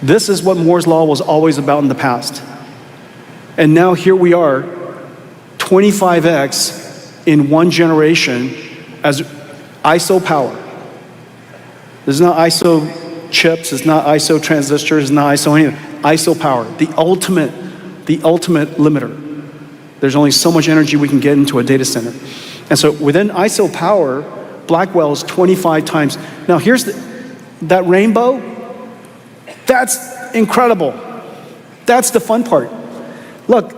Speaker 1: This is what Moore's Law was always about in the past. And now here we are, 25x in one generation as ISO power. This is not ISO chips, it's not ISO transistors, it's not ISO anything. ISO power, the ultimate limiter. There's only so much energy we can get into a data center. And so within ISO power, Blackwell is 25 times. Now here's that rainbow. That's incredible. That's the fun part. Look,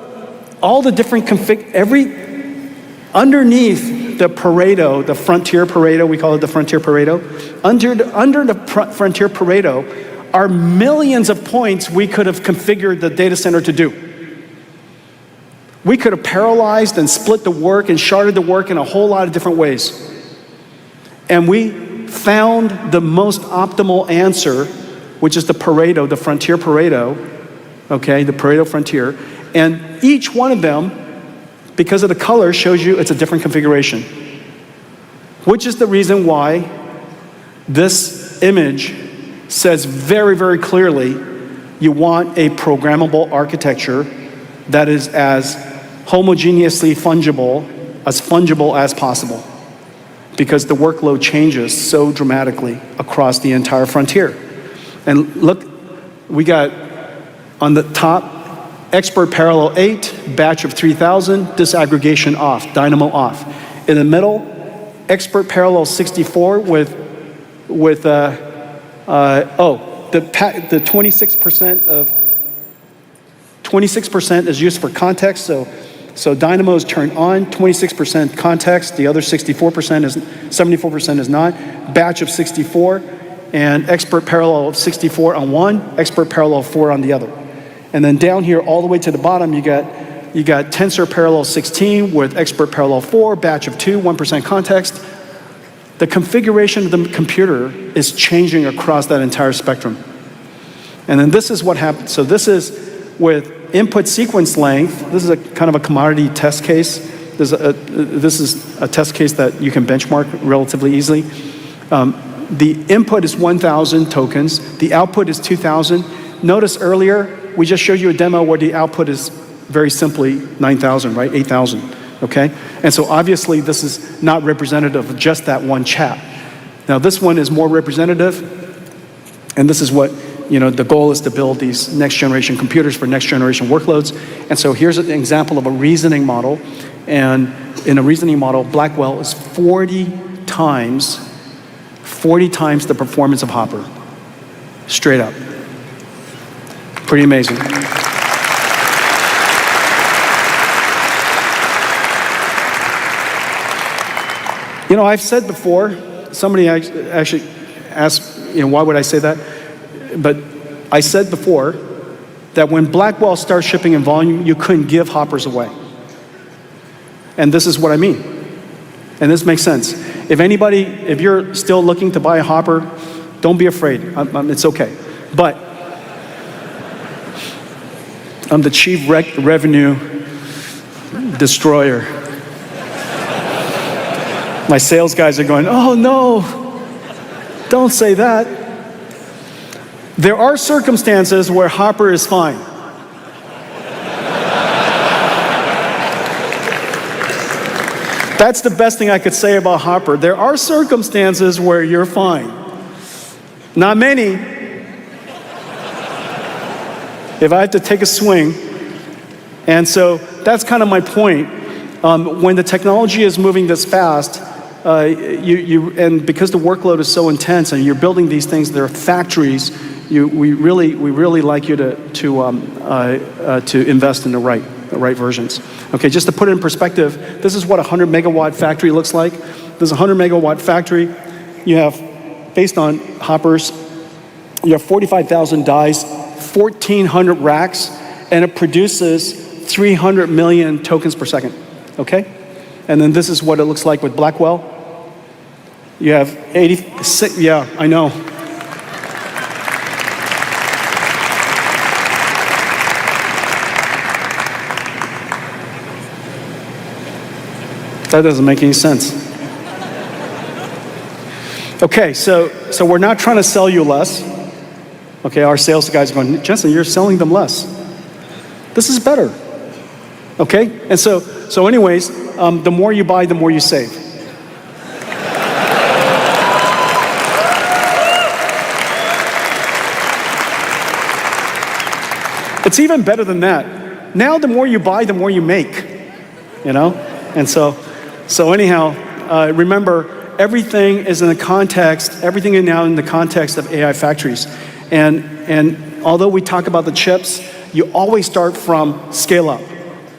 Speaker 1: all the different underneath the Pareto, the frontier Pareto, we call it the frontier Pareto, under the frontier Pareto are millions of points we could have configured the data center to do. We could have parallelized and split the work and sharded the work in a whole lot of different ways. And we found the most optimal answer, which is the Pareto, the frontier Pareto, okay, the Pareto frontier. And each one of them, because of the color, shows you it's a different configuration. Which is the reason why this image says very, very clearly you want a programmable architecture that is as homogeneously fungible as possible, because the workload changes so dramatically across the entire frontier. And look, we got on the top, expert parallel 8, batch of 3000, disaggregation off, Dynamo off. In the middle, expert parallel 64 with the 26% is used for context, so Dynamo is turned on, 26% context, the other 74% is not. Batch of 64, and expert parallel of 64 on one, expert parallel of 4 on the other. And then down here, all the way to the bottom, you got tensor parallel 16 with expert parallel 4, batch of 2, 1% context. The configuration of the computer is changing across that entire spectrum. And then this is what happens. So this is with input sequence length. This is a kind of a commodity test case. This is a test case that you can benchmark relatively easily. The input is 1,000 tokens. The output is 2,000. Notice earlier, we just showed you a demo where the output is very simply 9,000, right? 8,000, okay? And so obviously this is not representative of just that one chat. Now this one is more representative, and this is what, the goal is to build these next generation computers for next generation workloads. And so here's an example of a reasoning model. And in a reasoning model, Blackwell is 40 times the performance of Hopper. Straight up. Pretty amazing. I've said before, somebody actually asked, why would I say that? But I said before that when Blackwell starts shipping in volume, you couldn't give Hoppers away. And this is what I mean. And this makes sense. If you're still looking to buy a Hopper, don't be afraid. It's okay. But I'm the chief revenue destroyer. My sales guys are going, oh no, don't say that. There are circumstances where Hopper is fine. That's the best thing I could say about Hopper. There are circumstances where you're fine. Not many. If I had to take a swing. And so that's kind of my point. When the technology is moving this fast, and because the workload is so intense and you're building these things, they're factories, we really like you to invest in the right versions. Okay, just to put it in perspective, this is what a 100 megawatt factory looks like. This is a 100 megawatt factory. You have, based on Hoppers, you have 45,000 dies, 1,400 racks, and it produces 300 million tokens per second. Okay? And then this is what it looks like with Blackwell. You have 86, yeah, I know. That doesn't make any sense. Okay, so we're not trying to sell you less. Okay, our sales guys are going, Jensen, you're selling them less. This is better. Okay, and so anyways, the more you buy, the more you save. It's even better than that. Now the more you buy, the more you make, And so anyhow, remember, everything is in the context, everything is now in the context of AI factories. And although we talk about the chips, you always start from scale up.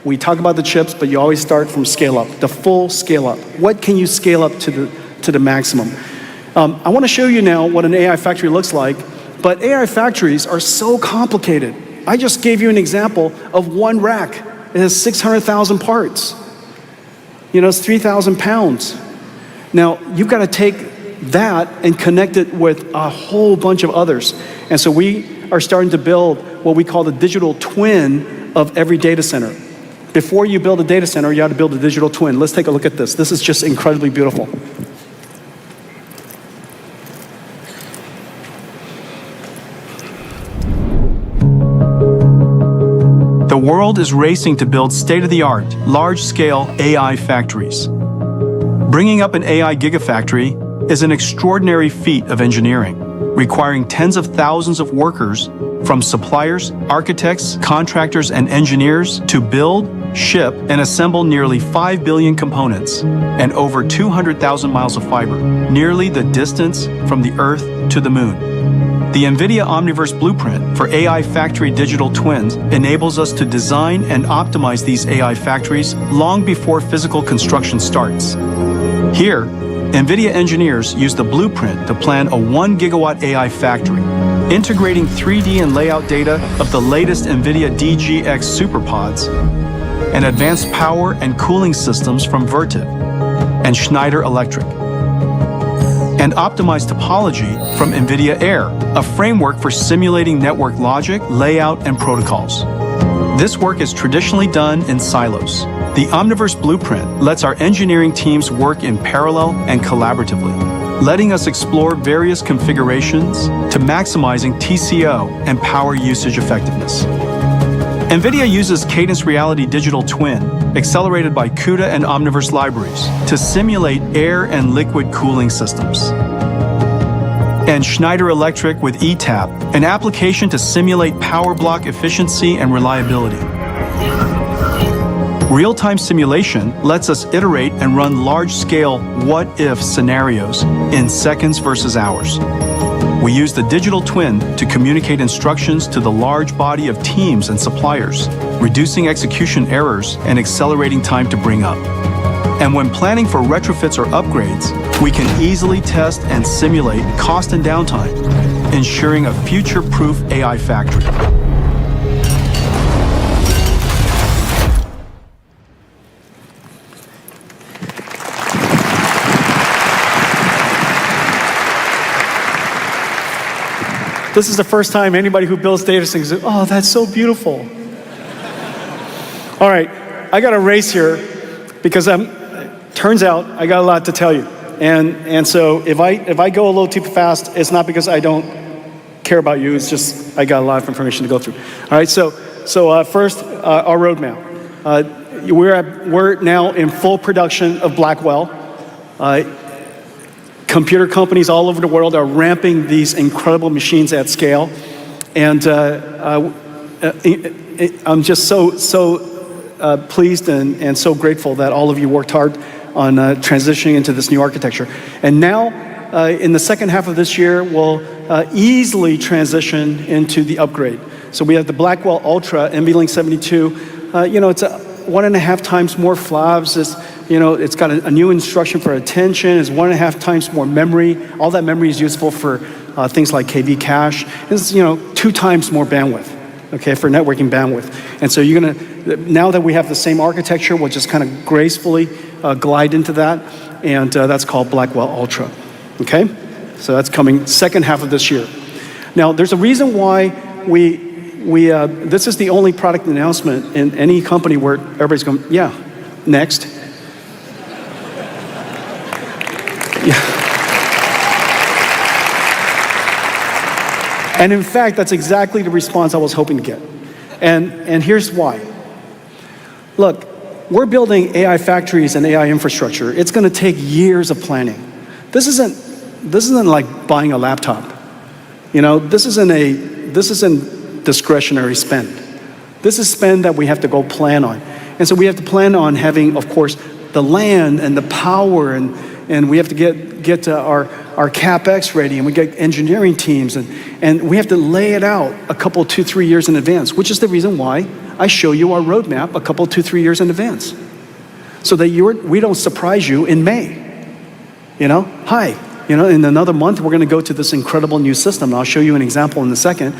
Speaker 1: We talk about the chips, but you always start from scale up, the full scale up. What can you scale up to the maximum? I want to show you now what an AI factory looks like, but AI factories are so complicated. I just gave you an example of one rack. It has 600,000 parts. It's 3,000 pounds. Now, you've got to take that and connect it with a whole bunch of others. And so we are starting to build what we call the digital twin of every data center. Before you build a data center, you have to build a digital twin. Let's take a look at this. This is just incredibly beautiful.
Speaker 2: The world is racing to build state-of-the-art, large-scale AI factories. Bringing up an AI gigafactory is an extraordinary feat of engineering, requiring tens of thousands of workers, from suppliers, architects, contractors, and engineers, to build, ship, and assemble nearly 5 billion components and over 200,000 miles of fiber, nearly the distance from the Earth to the Moon. The NVIDIA Omniverse blueprint for AI factory digital twins enables us to design and optimize these AI factories long before physical construction starts. Here, NVIDIA engineers used the blueprint to plan a 1 gigawatt AI factory, integrating 3D and layout data of the latest NVIDIA DGX superpods and advanced power and cooling systems from Vertiv and Schneider Electric, and optimized topology from NVIDIA Air, a framework for simulating network logic, layout, and protocols. This work is traditionally done in silos. The Omniverse blueprint lets our engineering teams work in parallel and collaboratively, letting us explore various configurations to maximizing TCO and power usage effectiveness. NVIDIA uses Cadence Reality Digital Twin, accelerated by CUDA and Omniverse libraries, to simulate air and liquid cooling systems. And Schneider Electric with ETAP, an application to simulate power block efficiency and reliability. Real-time simulation lets us iterate and run large-scale what-if scenarios in seconds versus hours. We use the digital twin to communicate instructions to the large body of teams and suppliers, reducing execution errors and accelerating time to bring up. And when planning for retrofits or upgrades, we can easily test and simulate cost and downtime, ensuring a future-proof AI factory.
Speaker 1: This is the first time anybody who builds data centers says, oh, that's so beautiful. All right, I got a race here because turns out I got a lot to tell you. And so if I go a little too fast, it's not because I don't care about you, it's just I got a lot of information to go through. All right, so first, our roadmap. We're now in full production of Blackwell. Computer companies all over the world are ramping these incredible machines at scale. And I'm just so pleased and so grateful that all of you worked hard on transitioning into this new architecture. And now, in the second half of this year, we'll easily transition into the upgrade. So we have the Blackwell Ultra NVLink 72. It's 1.5 times more flops. It's got a new instruction for attention. It's 1.5 times more memory. All that memory is useful for things like KV cache. It's 2 times more bandwidth, okay, for networking bandwidth. And so now that we have the same architecture, we'll just kind of gracefully glide into that, and that's called Blackwell Ultra, okay? So that's coming second half of this year. Now, there's a reason why this is the only product announcement in any company where everybody's going, yeah, next. Yeah. And in fact, that's exactly the response I was hoping to get. And here's why. Look, we're building AI factories and AI infrastructure. It's going to take years of planning. This isn't like buying a laptop. This isn't discretionary spend. This is spend that we have to go plan on. And so we have to plan on having, of course, the land and the power, and we have to get our CapEx ready, and we get engineering teams, and we have to lay it out a couple, 2-3 years in advance, which is the reason why I show you our roadmap a couple, 2-3 years in advance, so that we don't surprise you in May. In another month, we're going to go to this incredible new system, and I'll show you an example in a second.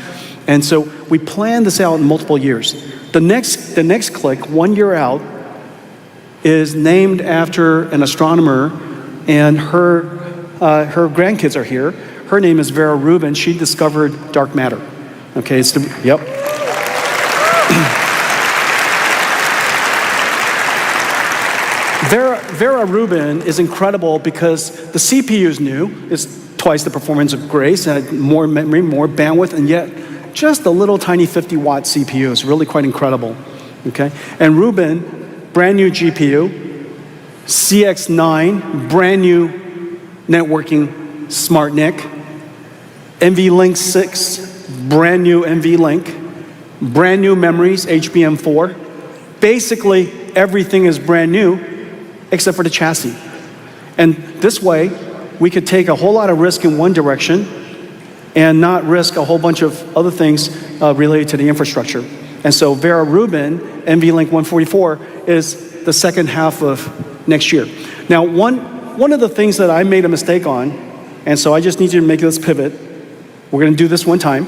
Speaker 1: And so we plan this out in multiple years. The next click, 1 year out, is named after an astronomer, and her grandkids are here. Her name is Vera Rubin. She discovered dark matter. Okay, yep. Vera Rubin is incredible because the CPU is new. It's twice the performance of Grace, and more memory, more bandwidth, and yet just a little tiny 50-watt CPU. It's really quite incredible. Okay, and Rubin, brand new GPU, CX9, brand new networking smart NIC, NVLink 6, brand new NVLink, brand new memories, HBM4. Basically, everything is brand new except for the chassis. And this way, we could take a whole lot of risk in one direction and not risk a whole bunch of other things related to the infrastructure. And so Vera Rubin, NVLink 144, is the second half of next year. Now, one one of the things that I made a mistake on, and so I just need you to make this pivot. We're going to do this one time.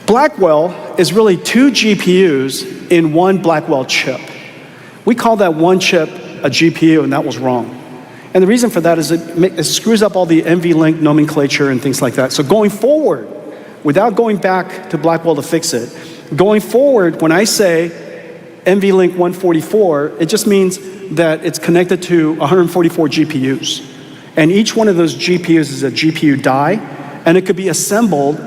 Speaker 1: Blackwell is really 2 GPUs in one Blackwell chip. We call that one chip a GPU, and that was wrong. And the reason for that is it screws up all the NVLink nomenclature and things like that. So going forward, without going back to Blackwell to fix it, going forward, when I say NVLink 144, it just means that it's connected to 144 GPUs. And each one of those GPUs is a GPU die, and it could be assembled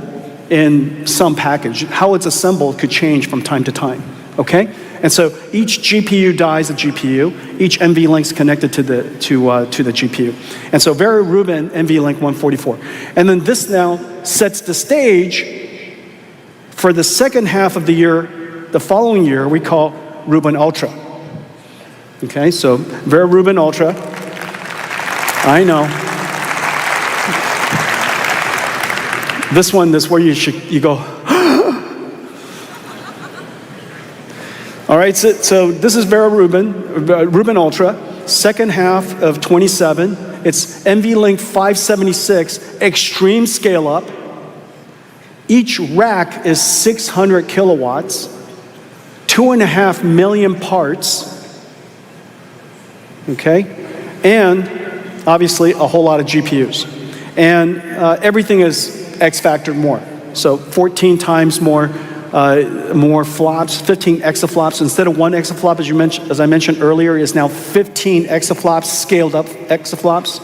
Speaker 1: in some package. How it's assembled could change from time to time, okay? And so each GPU die is a GPU. Each NVLink is connected to the GPU. And so Vera Rubin NVLink 144. And then this now sets the stage for the second half of the year, the following year, we call Rubin Ultra. Okay, so Vera Rubin Ultra. I know. This one is where you go, all right, so this is Vera Rubin Ultra, second half of 27. It's NVLink 576, extreme scale up. Each rack is 600 kilowatts, 2.5 million parts, okay? And obviously a whole lot of GPUs. And everything is X factor more. So 14 times more flops, 15 exaflops. Instead of 1 exaflop, as I mentioned earlier, is now 15 exaflops, scaled up exaflops,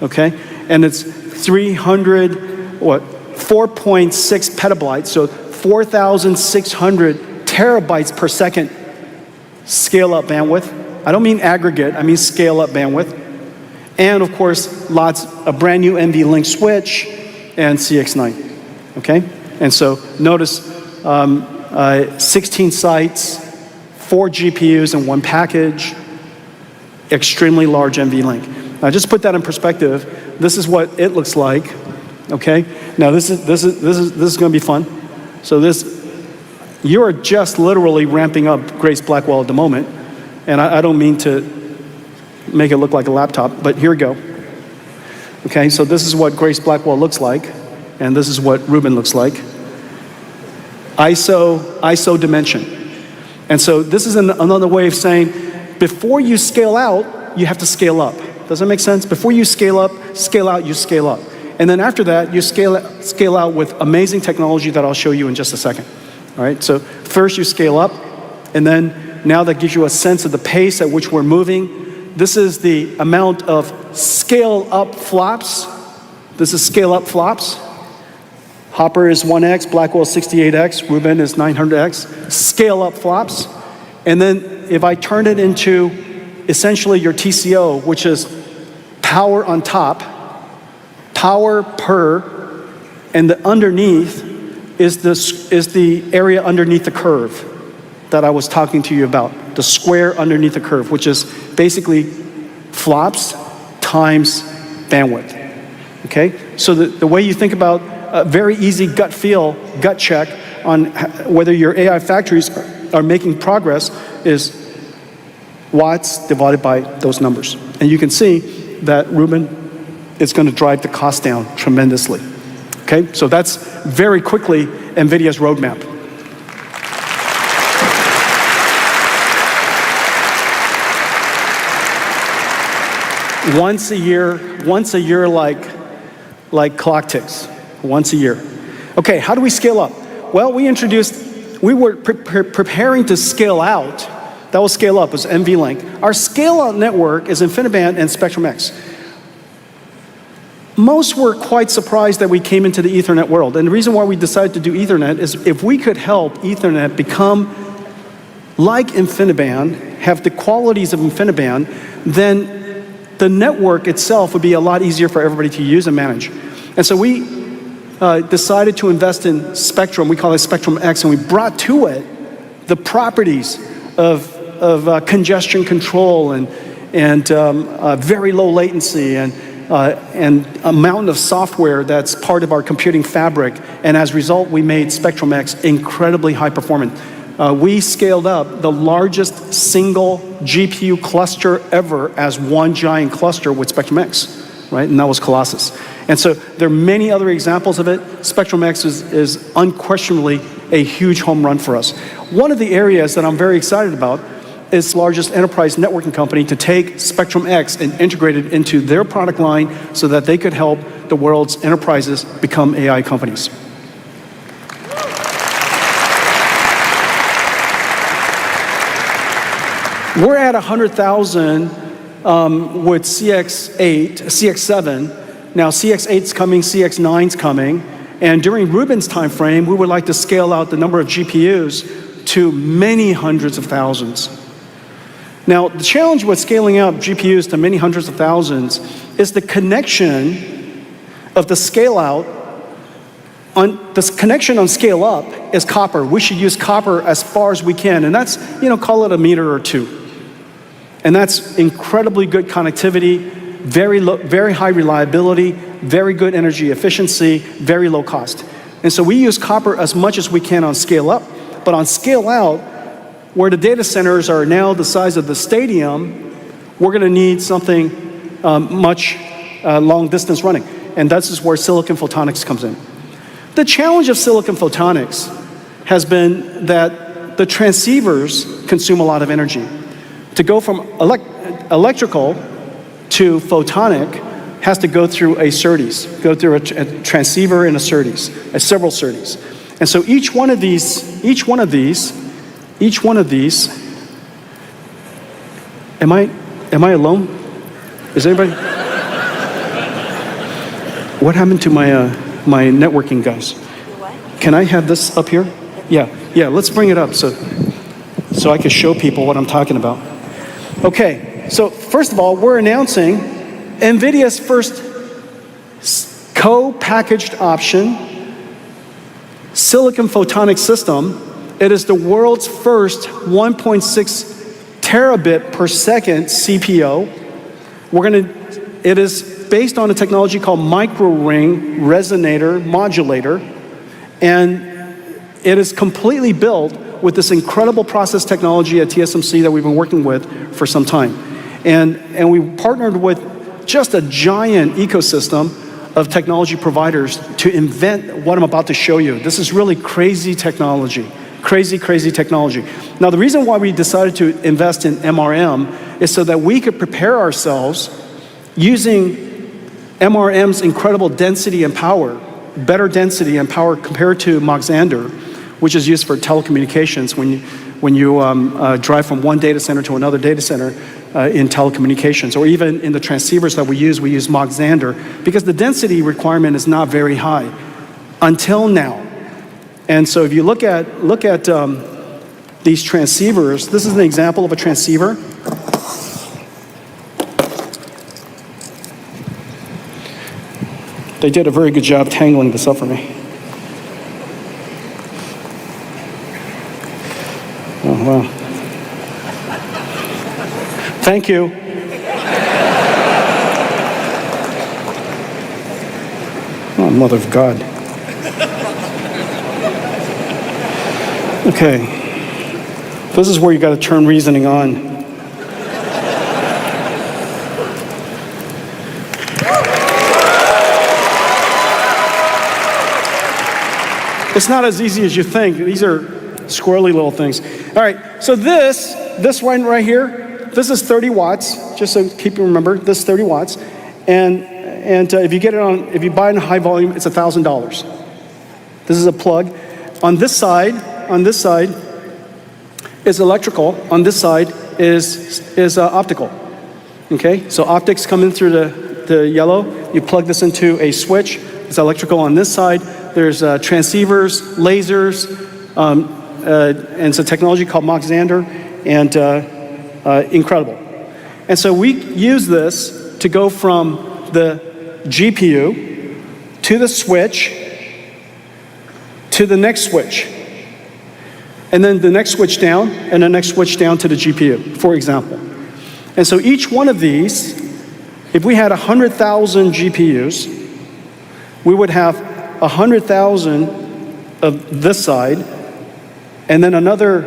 Speaker 1: okay? And it's 4.6 petabytes, so 4,600 terabytes per second scale up bandwidth. I don't mean aggregate, I mean scale up bandwidth. And of course, a brand new NVLink switch and CX9, okay? And so notice 16 sites, 4 GPUs in one package, extremely large NVLink. Now just put that in perspective. This is what it looks like, okay? Now this is going to be fun. So you are just literally ramping up Grace Blackwell at the moment, and I don't mean to make it look like a laptop, but here we go. Okay, so this is what Grace Blackwell looks like, and this is what Rubin looks like. ISO dimension. And so this is another way of saying, before you scale out, you have to scale up. Does that make sense? Before you scale out, you scale up. And then after that, you scale out with amazing technology that I'll show you in just a second. All right, so first you scale up, and then now that gives you a sense of the pace at which we're moving. This is the amount of scale up flops. This is scale up flops. Hopper is 1x, Blackwell is 68x, Rubin is 900x. Scale up flops. And then if I turn it into essentially your TCO, which is power on top, power per, and the underneath is the area underneath the curve that I was talking to you about, the square underneath the curve, which is basically flops times bandwidth, okay? So the way you think about a very easy gut check on whether your AI factories are making progress is watts divided by those numbers. And you can see that Rubin is going to drive the cost down tremendously, okay? So that's very quickly NVIDIA's roadmap. Once a year like clock ticks, once a year. Okay, how do we scale up? Well, we were preparing to scale out. That was scale up, was NVLink. Our scale out network is InfiniBand and Spectrum-X. Most were quite surprised that we came into the Ethernet world. And the reason why we decided to do Ethernet is if we could help Ethernet become like InfiniBand, have the qualities of InfiniBand, then the network itself would be a lot easier for everybody to use and manage. And so we decided to invest in Spectrum. We call it Spectrum-X, and we brought to it the properties of congestion control and very low latency and a mountain of software that's part of our computing fabric. And as a result, we made Spectrum-X incredibly high performant. we scaled up the largest single GPU cluster ever as one giant cluster with Spectrum-X, right? And that was Colossus. And so there are many other examples of it. Spectrum-X is unquestionably a huge home run for us. One of the areas that I'm very excited about is the largest enterprise networking company to take Spectrum-X and integrate it into their product line so that they could help the world's enterprises become AI companies. We're at 100,000 with CX7. Now CX8's coming, CX9's coming, and during Ruben's time frame, we would like to scale out the number of GPUs to many hundreds of thousands. Now, the challenge with scaling up GPUs to many hundreds of thousands is the connection of the scale out. The connection on scale up is copper. We should use copper as far as we can, and that's, call it a meter or two. And that's incredibly good connectivity, very high reliability, very good energy efficiency, very low cost. And so we use copper as much as we can on scale up, but on scale out, where the data centers are now the size of the stadium, we're going to need something much long distance running. And that's just where silicon photonics comes in. The challenge of silicon photonics has been that the transceivers consume a lot of energy. To go from electrical to photonic has to go through a SerDes, go through a transceiver and a SerDes, several SerDes. And so each one of these, am I alone? Is anybody? What happened to my networking guys?
Speaker 4: What?
Speaker 1: Can I have this up here? Yeah, let's bring it up so I can show people what I'm talking about. Okay, so first of all, we're announcing NVIDIA's first co-packaged option, silicon photonic system. It is the world's first 1.6 terabit per second CPO. It is based on a technology called micro-ring resonator modulator, and it is completely built with this incredible process technology at TSMC that we've been working with for some time. And we partnered with just a giant ecosystem of technology providers to invent what I'm about to show you. This is really crazy technology, crazy technology. Now, the reason why we decided to invest in MRM is so that we could prepare ourselves using MRM's incredible density and power, better density and power compared to Mach Xander, which is used for telecommunications when you drive from one data center to another data center in telecommunications, or even in the transceivers that we use Mach Xander, because the density requirement is not very high until now. And so if you look at these transceivers, this is an example of a transceiver. They did a very good job tangling this up for me. Oh, wow. Thank you. Oh, Mother of God. Okay. This is where you got to turn reasoning on. It's not as easy as you think. These are squirrely little things. All right, so this one right here, this is 30 watts, just so keep you remember, this is 30 watts. And if you buy it in high volume, it's $1,000. This is a plug. On this side is electrical. On this side is optical. Okay, so optics come in through the yellow. You plug this into a switch. It's electrical on this side. There's transceivers, lasers, and it's a technology called Mach Xander, and incredible. And so we use this to go from the GPU to the switch to the next switch, and then the next switch down, and the next switch down to the GPU, for example. And so each one of these, if we had 100,000 GPUs, we would have 100,000 of this side And then another,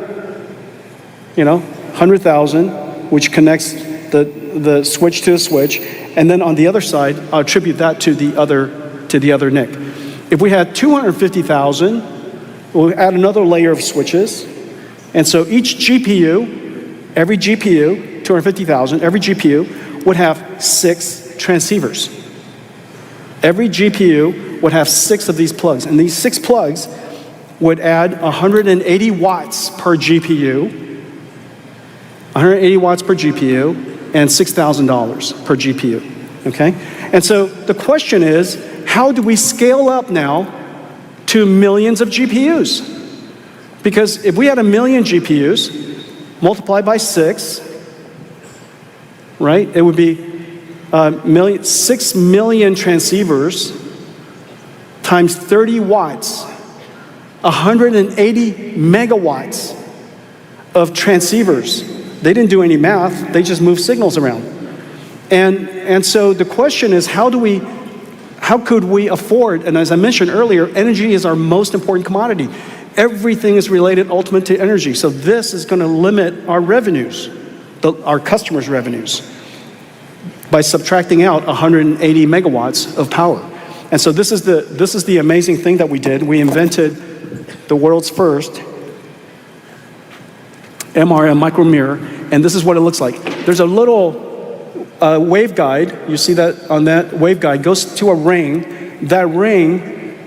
Speaker 1: 100,000, which connects the switch to the switch. And then on the other side, I'll attribute that to the other NIC. If we had 250,000, we'll add another layer of switches. And so each GPU, every GPU, 250,000, every GPU would have 6 transceivers. Every GPU would have 6 of these plugs. And these 6 plugs would add 180 watts per GPU, 180 watts per GPU, and $6,000 per GPU, okay? And so the question is, how do we scale up now to millions of GPUs? Because if we had 1 million GPUs, multiplied by 6, right, it would be 6 million transceivers times 30 watts, 180 megawatts of transceivers. They didn't do any math, they just moved signals around. And so the question is, how could we afford, and as I mentioned earlier, energy is our most important commodity. Everything is related ultimately to energy. So this is going to limit our revenues, our customers' revenues, by subtracting out 180 megawatts of power. And so this is the amazing thing that we did. We invented the world's first MRM micromirror, and this is what it looks like. There's a little waveguide. You see that on that waveguide goes to a ring. That ring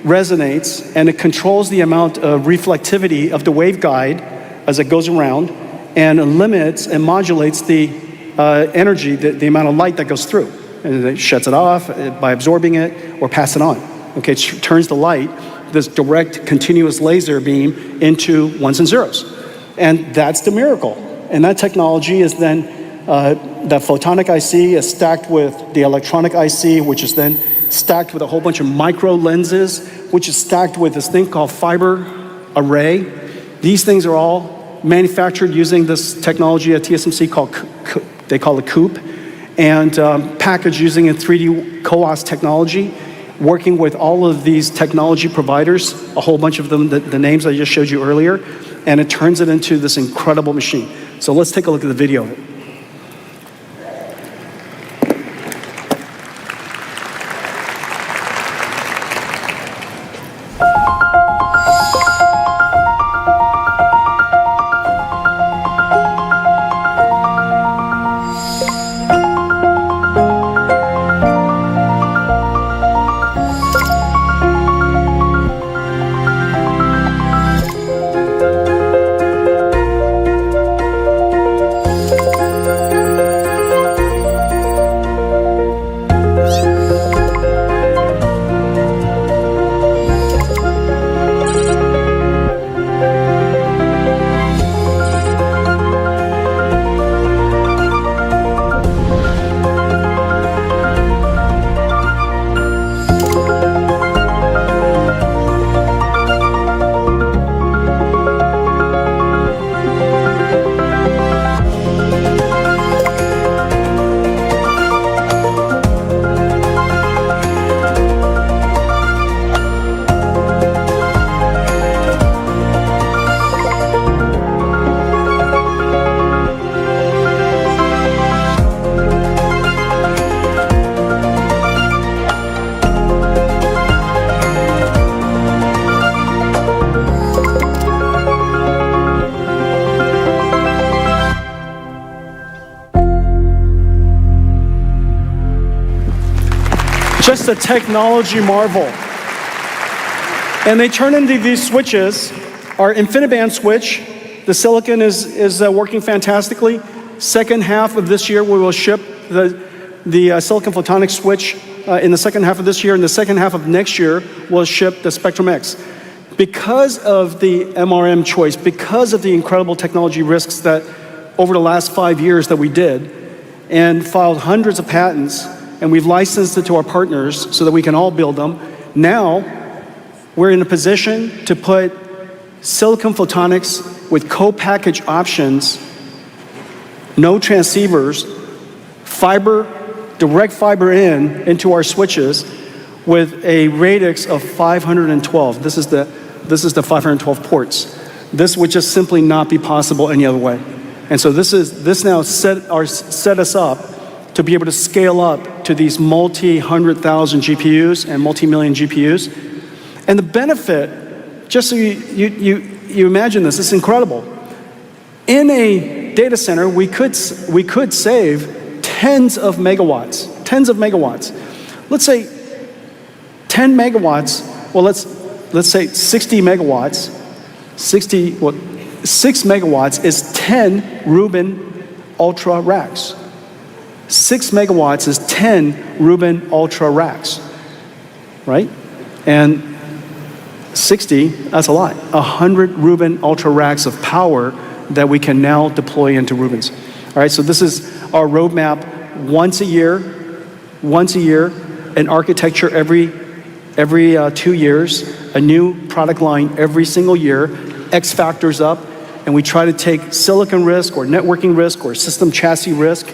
Speaker 1: resonates, and it controls the amount of reflectivity of the waveguide as it goes around, and it limits and modulates the energy, the amount of light that goes through. And it shuts it off by absorbing it or pass it on. Okay, it turns the light, this direct continuous laser beam, into ones and zeros. And that's the miracle. And that technology is then, that photonic IC is stacked with the electronic IC, which is then stacked with a whole bunch of micro lenses, which is stacked with this thing called fiber array. These things are all manufactured using this technology at TSMC they call it COUPE, and packaged using a 3D CoWoS technology, working with all of these technology providers, a whole bunch of them, the names I just showed you earlier, and it turns it into this incredible machine. So let's take a look at the video of it. Just a technology marvel. And they turn into these switches. Our InfiniBand switch, the silicon is working fantastically. Second half of this year, we will ship the silicon photonics switch in the second half of this year. In the second half of next year, we'll ship the Spectrum X. Because of the MRM choice, because of the incredible technology risks that over the last 5 years that we did, and filed hundreds of patents, and we've licensed it to our partners so that we can all build them. Now, we're in a position to put silicon photonics with co-package options, no transceivers, fiber, direct fiber into our switches with a radix of 512. This is the 512 ports. This would just simply not be possible any other way. And so this now set us up to be able to scale up to these multi-100,000 GPUs and multi-million GPUs. And the benefit, just so you imagine this is incredible. In a data center, we could save tens of megawatts. Let's say 10 megawatts, well, let's say 60 megawatts. 6 megawatts is 10 Rubin Ultra racks. 6 megawatts is 10 Rubin Ultra racks, right? And 60, that's a lot. 100 Rubin Ultra racks of power that we can now deploy into Rubins. All right, so this is our roadmap. Once a year, an architecture every 2 years, a new product line every single year, X factors up, and we try to take silicon risk or networking risk or system chassis risk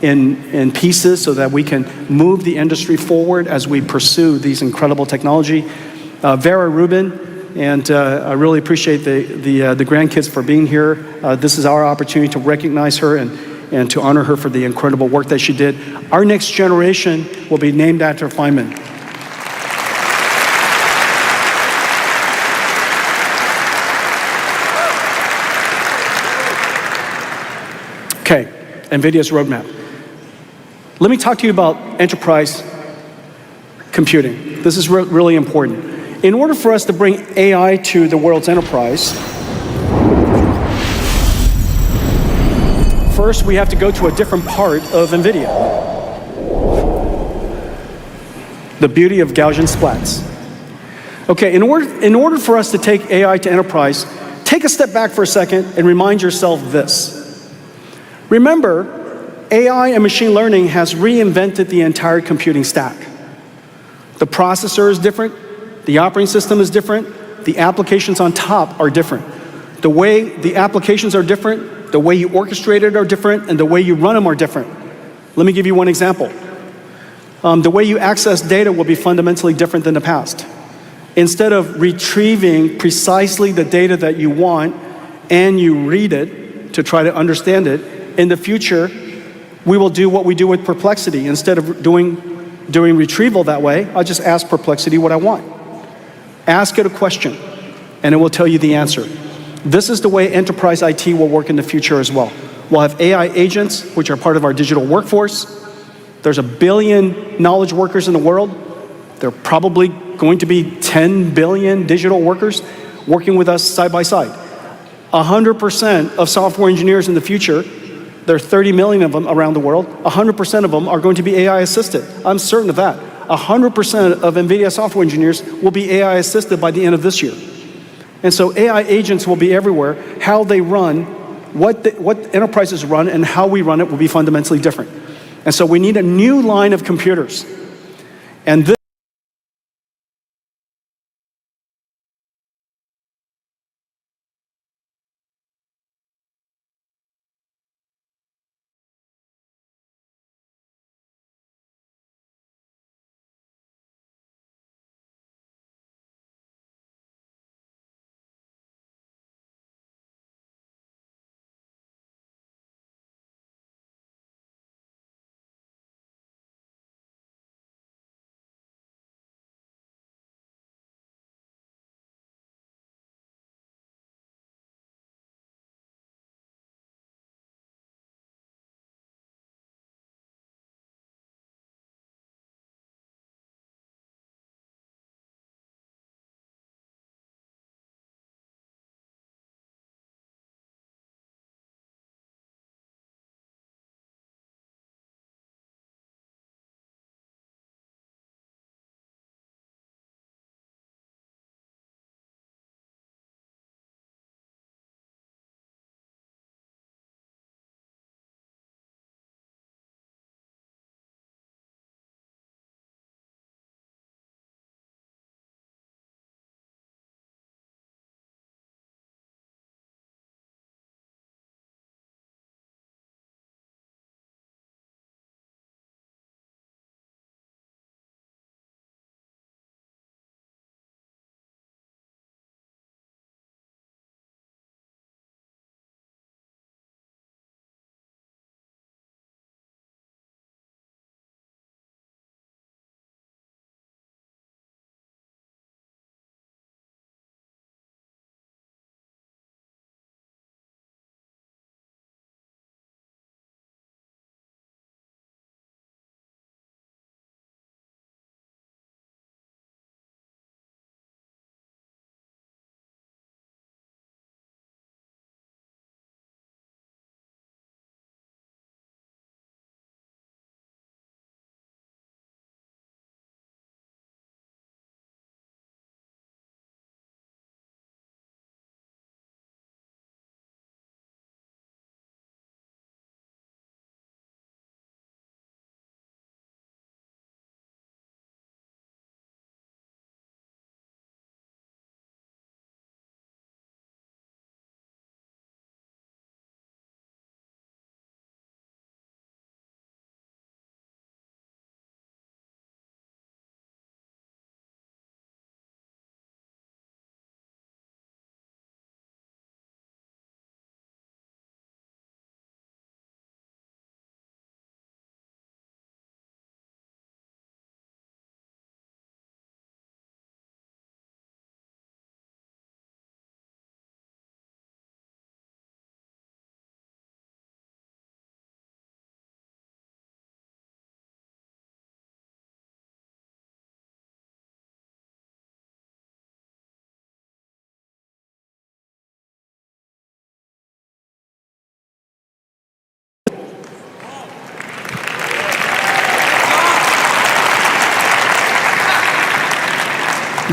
Speaker 1: in pieces so that we can move the industry forward as we pursue these incredible technology. Vera Rubin, and I really appreciate the grandkids for being here. This is our opportunity to recognize her and to honor her for the incredible work that she did. Our next generation will be named after Feynman. Okay, NVIDIA's roadmap. Let me talk to you about enterprise computing. This is really important. In order for us to bring AI to the world's enterprise, first we have to go to a different part of NVIDIA. The beauty of Gaussian splats. Okay, in order for us to take AI to enterprise, take a step back for a second and remind yourself this. Remember, AI and machine learning has reinvented the entire computing stack. The processor is different, the operating system is different, the applications on top are different. The way the applications are different, the way you orchestrate it are different, and the way you run them are different. Let me give you one example. The way you access data will be fundamentally different than the past. Instead of retrieving precisely the data that you want and you read it to try to understand it, in the future, we will do what we do with Perplexity. Instead of doing retrieval that way, I'll just ask Perplexity what I want. Ask it a question, and it will tell you the answer. This is the way enterprise IT will work in the future as well. We'll have AI agents, which are part of our digital workforce. There's 1 billion knowledge workers in the world. There are probably going to be 10 billion digital workers working with us side by side. 100% of software engineers in the future, there are 30 million of them around the world, 100% of them are going to be AI assisted. I'm certain of that. 100% of NVIDIA software engineers will be AI assisted by the end of this year. And so AI agents will be everywhere. How they run, what enterprises run, and how we run it will be fundamentally different. And so we need a new line of computers. And this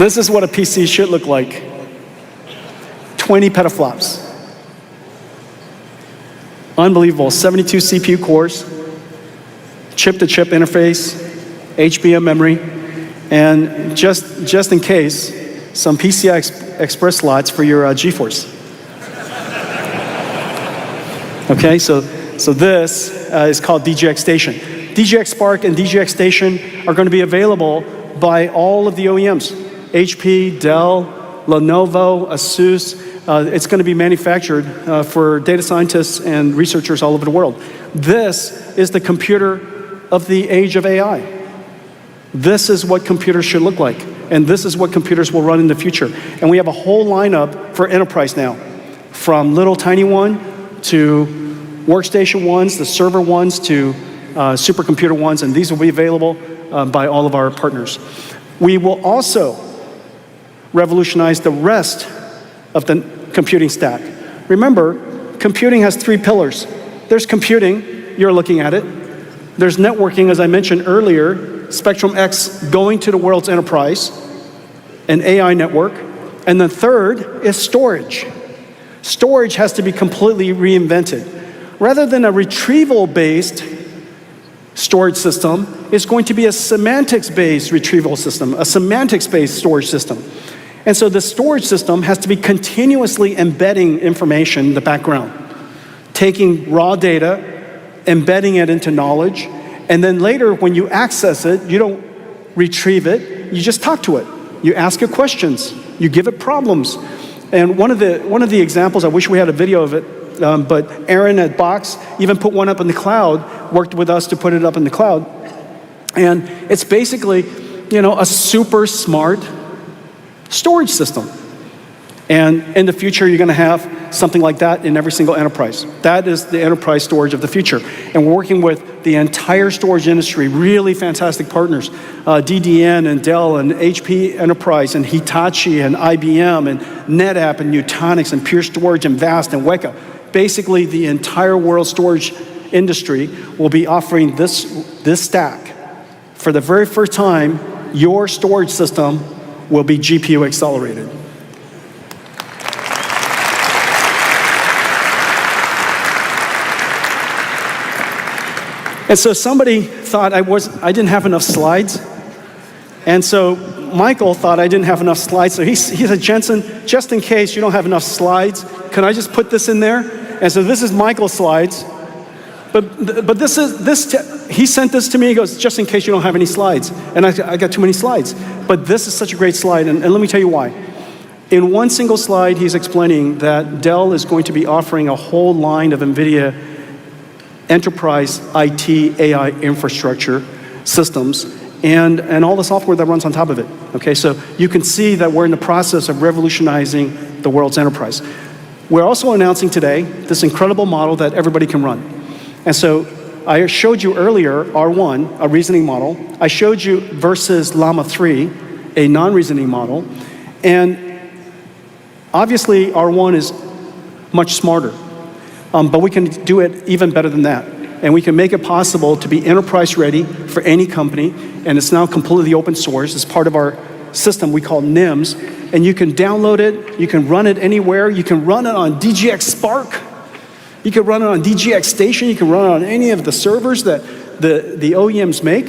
Speaker 1: This is what a PC should look like. 20 petaflops. Unbelievable. 72 CPU cores, chip-to-chip interface, HBM memory, and just in case, some PCI Express slots for your GeForce. Okay, so this is called DGX Station. DGX Spark and DGX Station are going to be available by all of the OEMs. HP, Dell, Lenovo, Asus. It's going to be manufactured for data scientists and researchers all over the world. This is the computer of the age of AI. This is what computers should look like. And this is what computers will run in the future. And we have a whole lineup for enterprise now, from little tiny one to workstation ones, the server ones to supercomputer ones, and these will be available by all of our partners. We will also revolutionize the rest of the computing stack. Remember, computing has 3 pillars. There's computing, you're looking at it. There's networking, as I mentioned earlier, Spectrum X going to the world's enterprise, an AI network. And the third is storage. Storage has to be completely reinvented. Rather than a retrieval-based storage system, it's going to be a semantics-based retrieval system, a semantics-based storage system. And so the storage system has to be continuously embedding information in the background, taking raw data, embedding it into knowledge, and then later when you access it, you don't retrieve it, you just talk to it. You ask it questions, you give it problems. And one of the examples, I wish we had a video of it, but Aaron at Box even put one up in the cloud, worked with us to put it up in the cloud. And it's basically, a super smart storage system. And in the future, you're going to have something like that in every single enterprise. That is the enterprise storage of the future. And we're working with the entire storage industry, really fantastic partners, DDN and Dell and HP Enterprise and Hitachi and IBM and NetApp and Nutanix and Pure Storage and Vast and Weka. Basically, the entire world storage industry will be offering this stack. For the very first time, your storage system will be GPU accelerated. And so somebody thought I didn't have enough slides. And so Michael thought I didn't have enough slides. So he said, Jensen, just in case you don't have enough slides, can I just put this in there? And so this is Michael's slides. But he sent this to me. He goes, just in case you don't have any slides. And I got too many slides. But this is such a great slide. And let me tell you why. In one single slide, he's explaining that Dell is going to be offering a whole line of NVIDIA enterprise IT AI infrastructure systems and all the software that runs on top of it. Okay, so you can see that we're in the process of revolutionizing the world's enterprise. We're also announcing today this incredible model that everybody can run. And so I showed you earlier R1, a reasoning model. I showed you versus Llama 3, a non-reasoning model. And obviously R1 is much smarter. But we can do it even better than that. And we can make it possible to be enterprise ready for any company. And it's now completely open source. It's part of our system we call NIMS. And you can download it. You can run it anywhere. You can run it on DGX Spark. You can run it on DGX Station. You can run it on any of the servers that the OEMs make.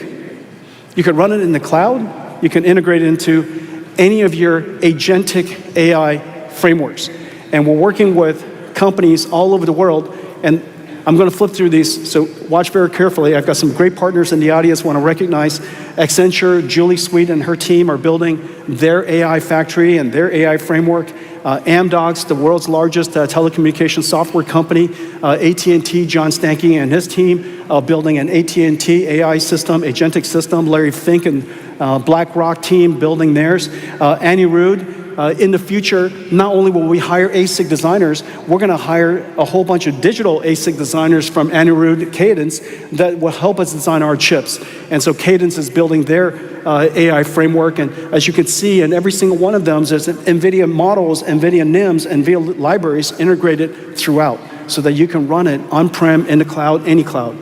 Speaker 1: You can run it in the cloud. You can integrate it into any of your agentic AI frameworks. And we're working with companies all over the world, and I'm going to flip through these, so watch very carefully. I've got some great partners in the audience. Want to recognize Accenture, Julie Sweet and her team are building their AI factory and their AI framework. Amdocs, the world's largest telecommunications software company. AT&T, John Stankey and his team building an AT&T AI system, agentic system. Larry Fink and BlackRock team building theirs. Anirudh. In the future, not only will we hire ASIC designers, we're going to hire a whole bunch of digital ASIC designers from Anirudh Cadence that will help us design our chips. And so Cadence is building their AI framework. And as you can see, in every single one of them, there's NVIDIA models, NVIDIA NIMs, and NVIDIA libraries integrated throughout so that you can run it on-prem, in the cloud, any cloud.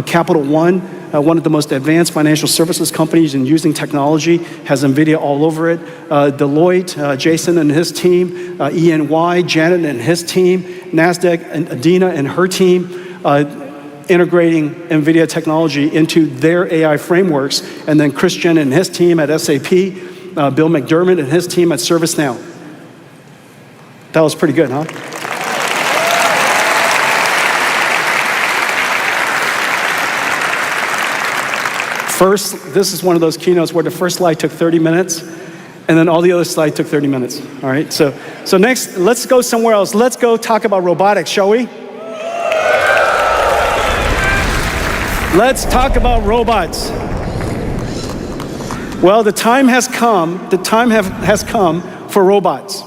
Speaker 1: Capital One, one of the most advanced financial services companies in using technology, has NVIDIA all over it. Deloitte, Jason and his team, EY, Janet and his team, NASDAQ, and Adina and her team, integrating NVIDIA technology into their AI frameworks, and then Christian and his team at SAP, Bill McDermott and his team at ServiceNow. That was pretty good, huh? First, this is one of those keynotes where the first slide took 30 minutes, and then all the other slides took 30 minutes, all right? So next, let's go somewhere else. Let's go talk about robotics, shall we? Let's talk about robots. Well, the time has come for robots.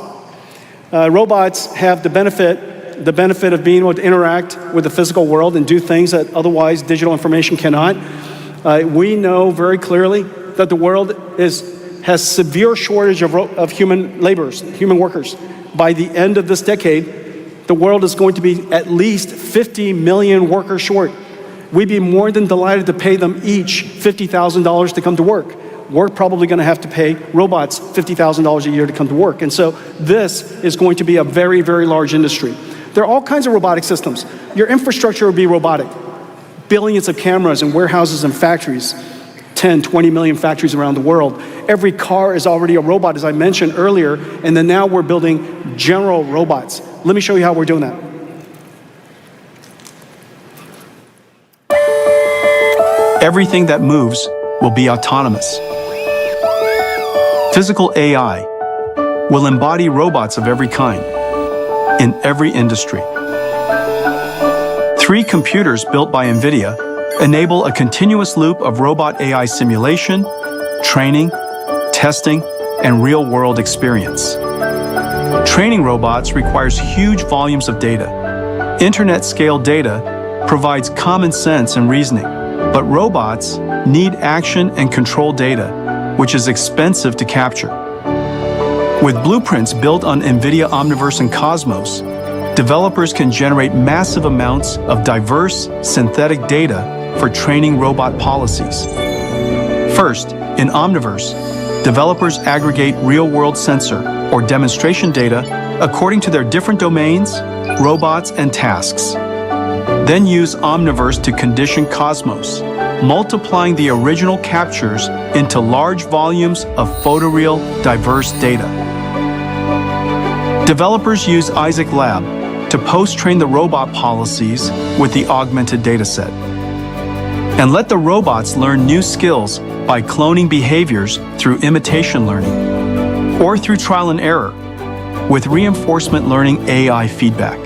Speaker 1: Robots have the benefit of being able to interact with the physical world and do things that otherwise digital information cannot. We know very clearly that the world has severe shortage of human laborers, human workers. By the end of this decade, the world is going to be at least 50 million workers short. We'd be more than delighted to pay them each $50,000 to come to work. We're probably going to have to pay robots $50,000 a year to come to work. And so this is going to be a very, very large industry. There are all kinds of robotic systems. Your infrastructure will be robotic. Billions of cameras in warehouses and factories, 10, 20 million factories around the world. Every car is already a robot, as I mentioned earlier, and then now we're building general robots. Let me show you how we're doing that.
Speaker 2: Everything that moves will be autonomous. Physical AI will embody robots of every kind, in every industry. 3 computers built by NVIDIA enable a continuous loop of robot AI simulation, training, testing, and real-world experience. Training robots requires huge volumes of data. Internet-scale data provides common sense and reasoning, but robots need action and control data, which is expensive to capture. With blueprints built on NVIDIA Omniverse and Cosmos, developers can generate massive amounts of diverse, synthetic data for training robot policies. First, in Omniverse, developers aggregate real-world sensor or demonstration data according to their different domains, robots, and tasks. Then use Omniverse to condition Cosmos, multiplying the original captures into large volumes of photoreal, diverse data. Developers use Isaac Lab to post-train the robot policies with the augmented dataset. And let the robots learn new skills by cloning behaviors through imitation learning, or through trial and error, with reinforcement learning AI feedback.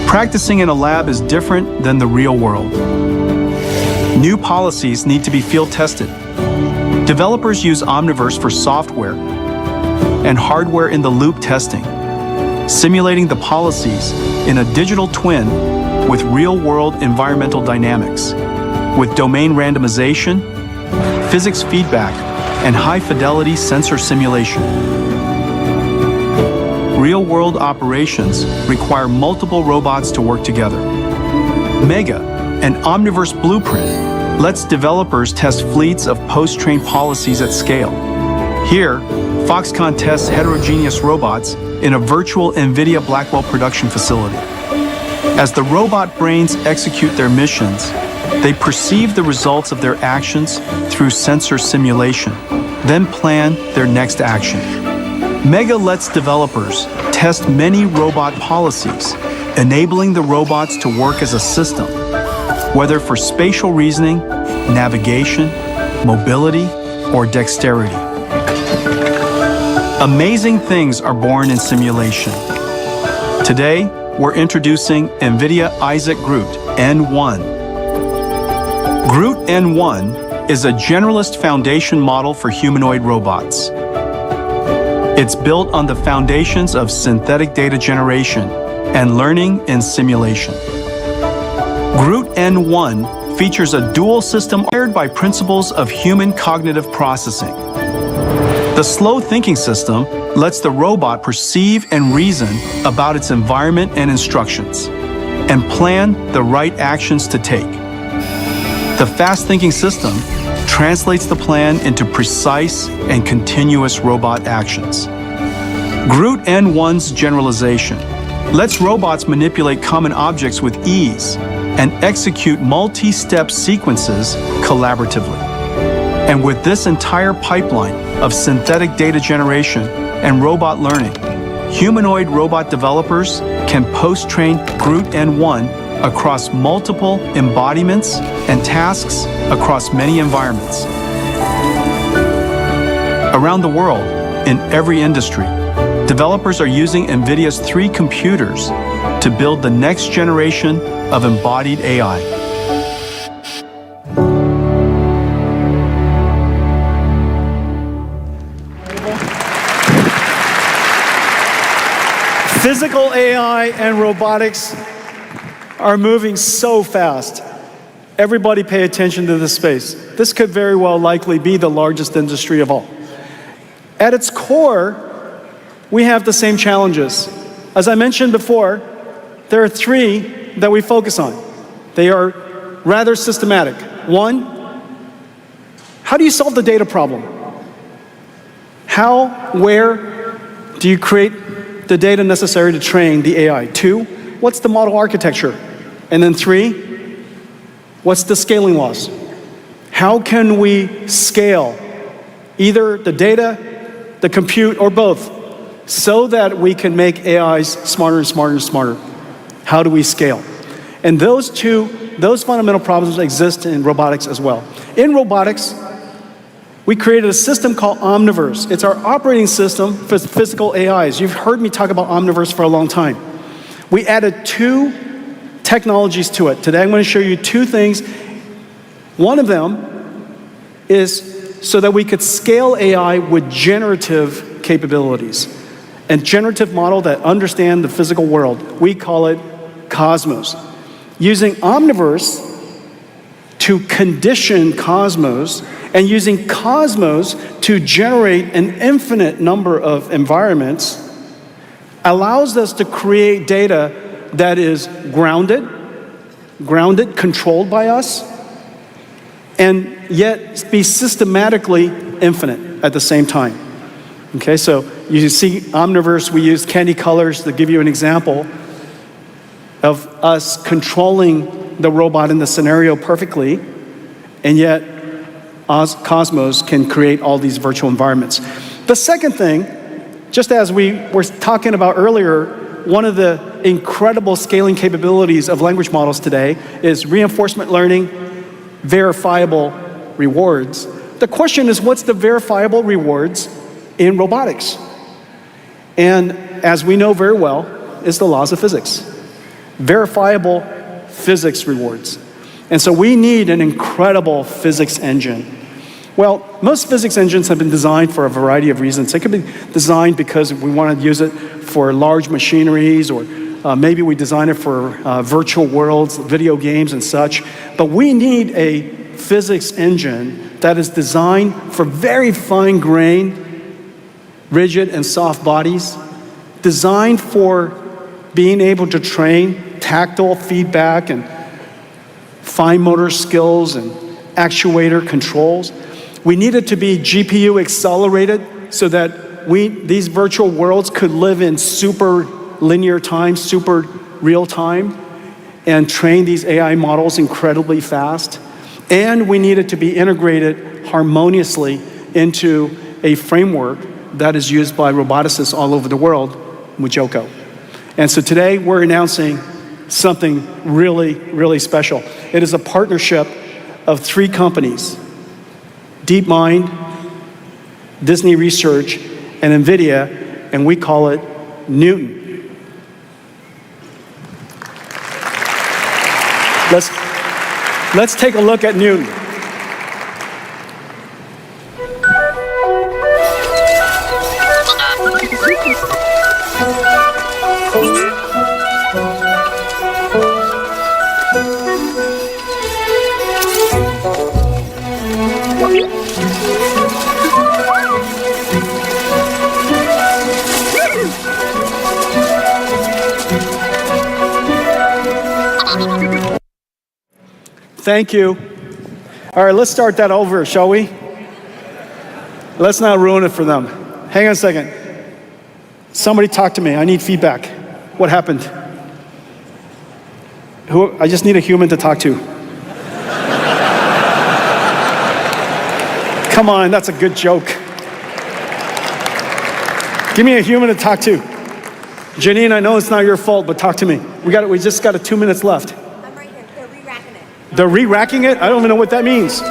Speaker 2: Practicing in a lab is different than the real world. New policies need to be field-tested. Developers use Omniverse for software and hardware-in-the-loop testing, simulating the policies in a digital twin with real-world environmental dynamics, with domain randomization, physics feedback, and high-fidelity sensor simulation. Real-world operations require multiple robots to work together. Mega, an Omniverse blueprint, lets developers test fleets of post-trained policies at scale. Here, Foxconn tests heterogeneous robots in a virtual NVIDIA Blackwell production facility. As the robot brains execute their missions, they perceive the results of their actions through sensor simulation, then plan their next action. Mega lets developers test many robot policies, enabling the robots to work as a system, whether for spatial reasoning, navigation, mobility, or dexterity. Amazing things are born in simulation. Today, we're introducing NVIDIA Isaac GR00T N1. GR00T N1 is a generalist foundation model for humanoid robots. It's built on the foundations of synthetic data generation and learning in simulation. GR00T N1 features a dual system wired by principles of human cognitive processing. The slow thinking system lets the robot perceive and reason about its environment and instructions, and plan the right actions to take. The fast-thinking system translates the plan into precise and continuous robot actions. GR00T N1's generalization lets robots manipulate common objects with ease and execute multi-step sequences collaboratively. And with this entire pipeline of synthetic data generation and robot learning, humanoid robot developers can post-train GR00T N1 across multiple embodiments and tasks across many environments. Around the world, in every industry, developers are using NVIDIA's 3 computers to build the next generation of embodied AI.
Speaker 1: Physical AI and robotics are moving so fast. Everybody pay attention to this space. This could very well likely be the largest industry of all. At its core, we have the same challenges. As I mentioned before, there are 3 that we focus on. They are rather systematic. 1, how do you solve the data problem? How, where do you create the data necessary to train the AI? 2, what's the model architecture? And then 3, what's the scaling laws? How can we scale either the data, the compute, or both so that we can make AIs smarter and smarter and smarter? How do we scale? And those fundamental problems exist in robotics as well. In robotics, we created a system called Omniverse. It's our operating system for physical AIs. You've heard me talk about Omniverse for a long time. We added 2 technologies to it. Today I'm going to show you 2 things. One of them is so that we could scale AI with generative capabilities. A generative model that understands the physical world. We call it Cosmos. Using Omniverse to condition Cosmos and using Cosmos to generate an infinite number of environments allows us to create data that is grounded, controlled by us, and yet be systematically infinite at the same time. Okay, so you see Omniverse, we used candy colors to give you an example of us controlling the robot in the scenario perfectly, and yet Cosmos can create all these virtual environments. The second thing, just as we were talking about earlier, one of the incredible scaling capabilities of language models today is reinforcement learning, verifiable rewards. The question is, what's the verifiable rewards in robotics? And as we know very well, is the laws of physics. Verifiable physics rewards. And so we need an incredible physics engine. Well, most physics engines have been designed for a variety of reasons. They could be designed because we want to use it for large machineries, or maybe we design it for virtual worlds, video games and such. But we need a physics engine that is designed for very fine-grained, rigid and soft bodies, designed for being able to train tactile feedback and fine motor skills and actuator controls. We need it to be GPU accelerated so that these virtual worlds could live in super linear time, super real time, and train these AI models incredibly fast. And we need it to be integrated harmoniously into a framework that is used by roboticists all over the world, Mujoko. And so today we're announcing something really, really special. It is a partnership of 3 companies: DeepMind, Disney Research, and NVIDIA, and we call it Newton. Let's take a look at Newton. Thank you. All right, let's start that over, shall we? Let's not ruin it for them. Hang on a second. Somebody talk to me. I need feedback. What happened? I just need a human to talk to. Come on, that's a good joke. Give me a human to talk to. Janine, I know it's not your fault, but talk to me. We just got 2 minutes left.
Speaker 4: I'm right here. They're re-racking it.
Speaker 1: They're re-racking it? I don't even know what that means.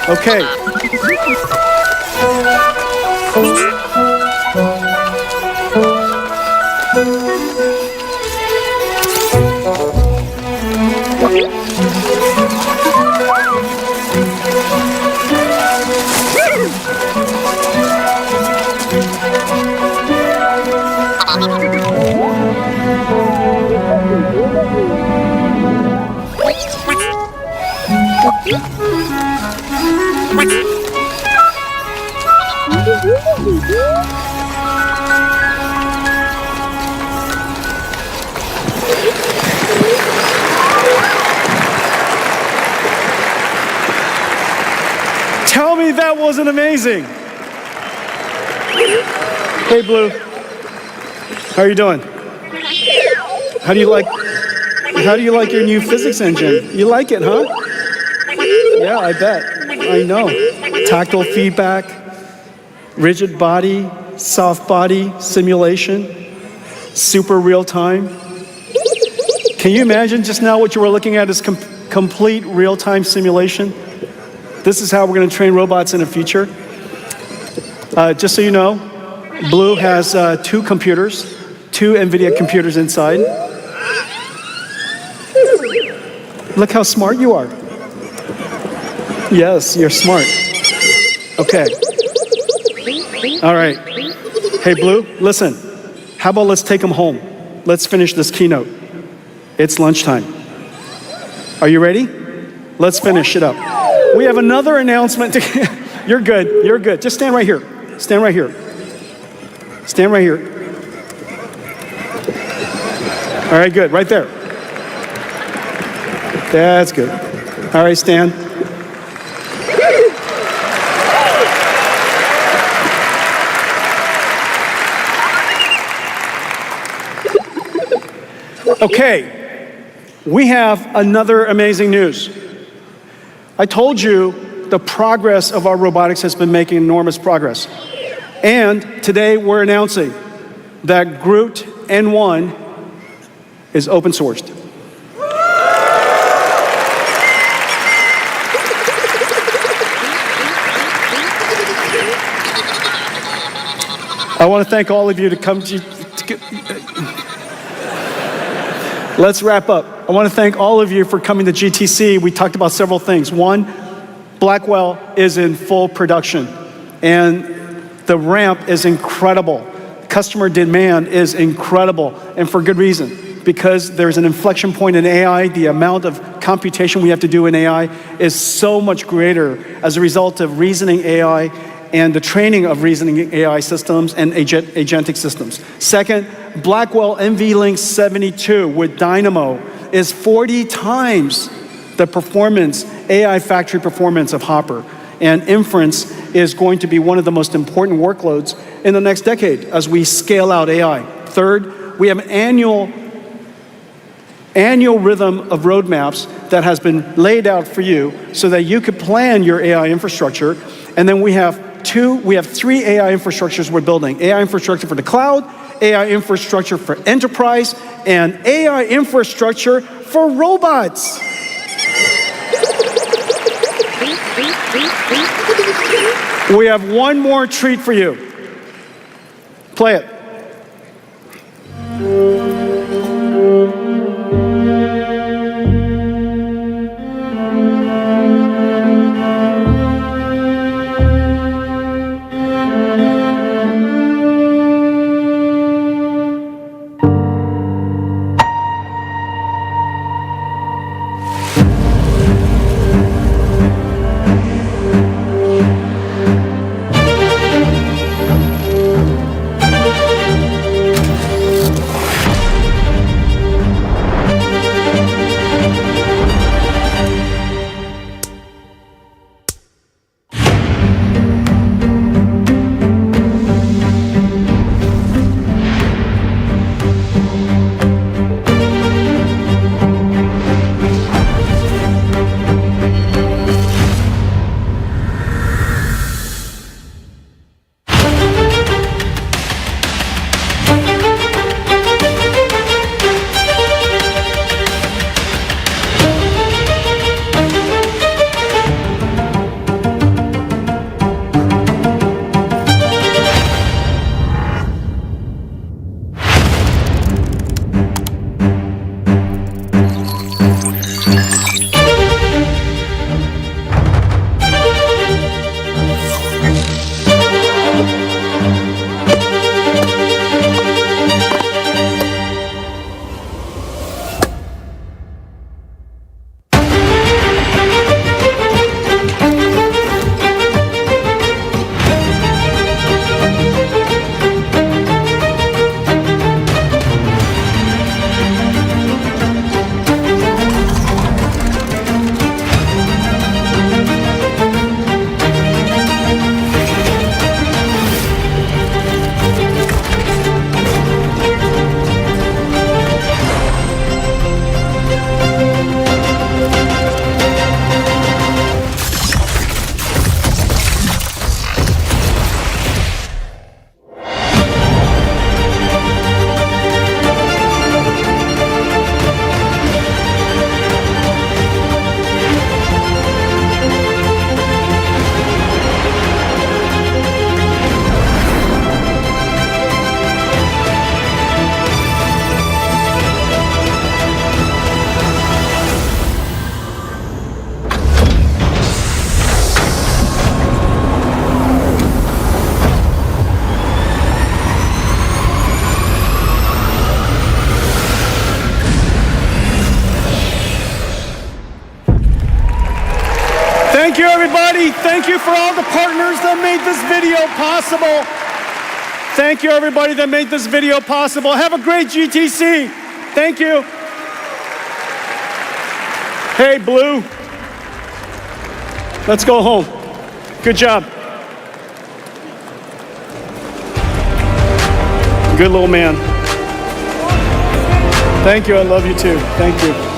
Speaker 1: Okay. Tell me that wasn't amazing. Hey, Blue. How are you doing? How do you like your new physics engine? You like it, huh? Yeah, I bet. I know. Tactile feedback, rigid body, soft body simulation, super real time. Can you imagine just now what you were looking at is complete real time simulation? This is how we're going to train robots in the future. Just so you know, Blue has 2 computers, 2 NVIDIA computers inside. Look how smart you are. Yes, you're smart. Okay. All right. Hey, Blue, listen. How about let's take them home? Let's finish this keynote. It's lunchtime. Are you ready? Let's finish it up. We have another announcement. You're good. You're good. Just stand right here. Stand right here. Stand right here. All right, good. Right there. That's good. All right, stand. Okay, we have another amazing news. I told you the progress of our robotics has been making enormous progress. And today we're announcing that Groot N1 is open sourced. I want to thank all of you to come let's wrap up. I want to thank all of you for coming to GTC. We talked about several things. One, Blackwell is in full production, and the ramp is incredible. Customer demand is incredible, and for good reason, because there's an inflection point in AI. The amount of computation we have to do in AI is so much greater as a result of reasoning AI and the training of reasoning AI systems and agentic systems. Second, Blackwell NVLink 72 with Dynamo is 40 times the performance, AI factory performance of Hopper. And inference is going to be one of the most important workloads in the next decade as we scale out AI. Third, we have an annual rhythm of roadmaps that has been laid out for you so that you could plan your AI infrastructure. And then we have 3 AI infrastructures we're building. AI infrastructure for the cloud, AI infrastructure for enterprise, and AI infrastructure for robots. We have one more treat for you. Play it. everybody. Thank you for all the partners that made this video possible. Thank you, everybody that made this video possible. Have a great GTC. Thank you. Hey, Blue. Let's go home. Good job. Good little man. Thank you. I love you too. Thank you.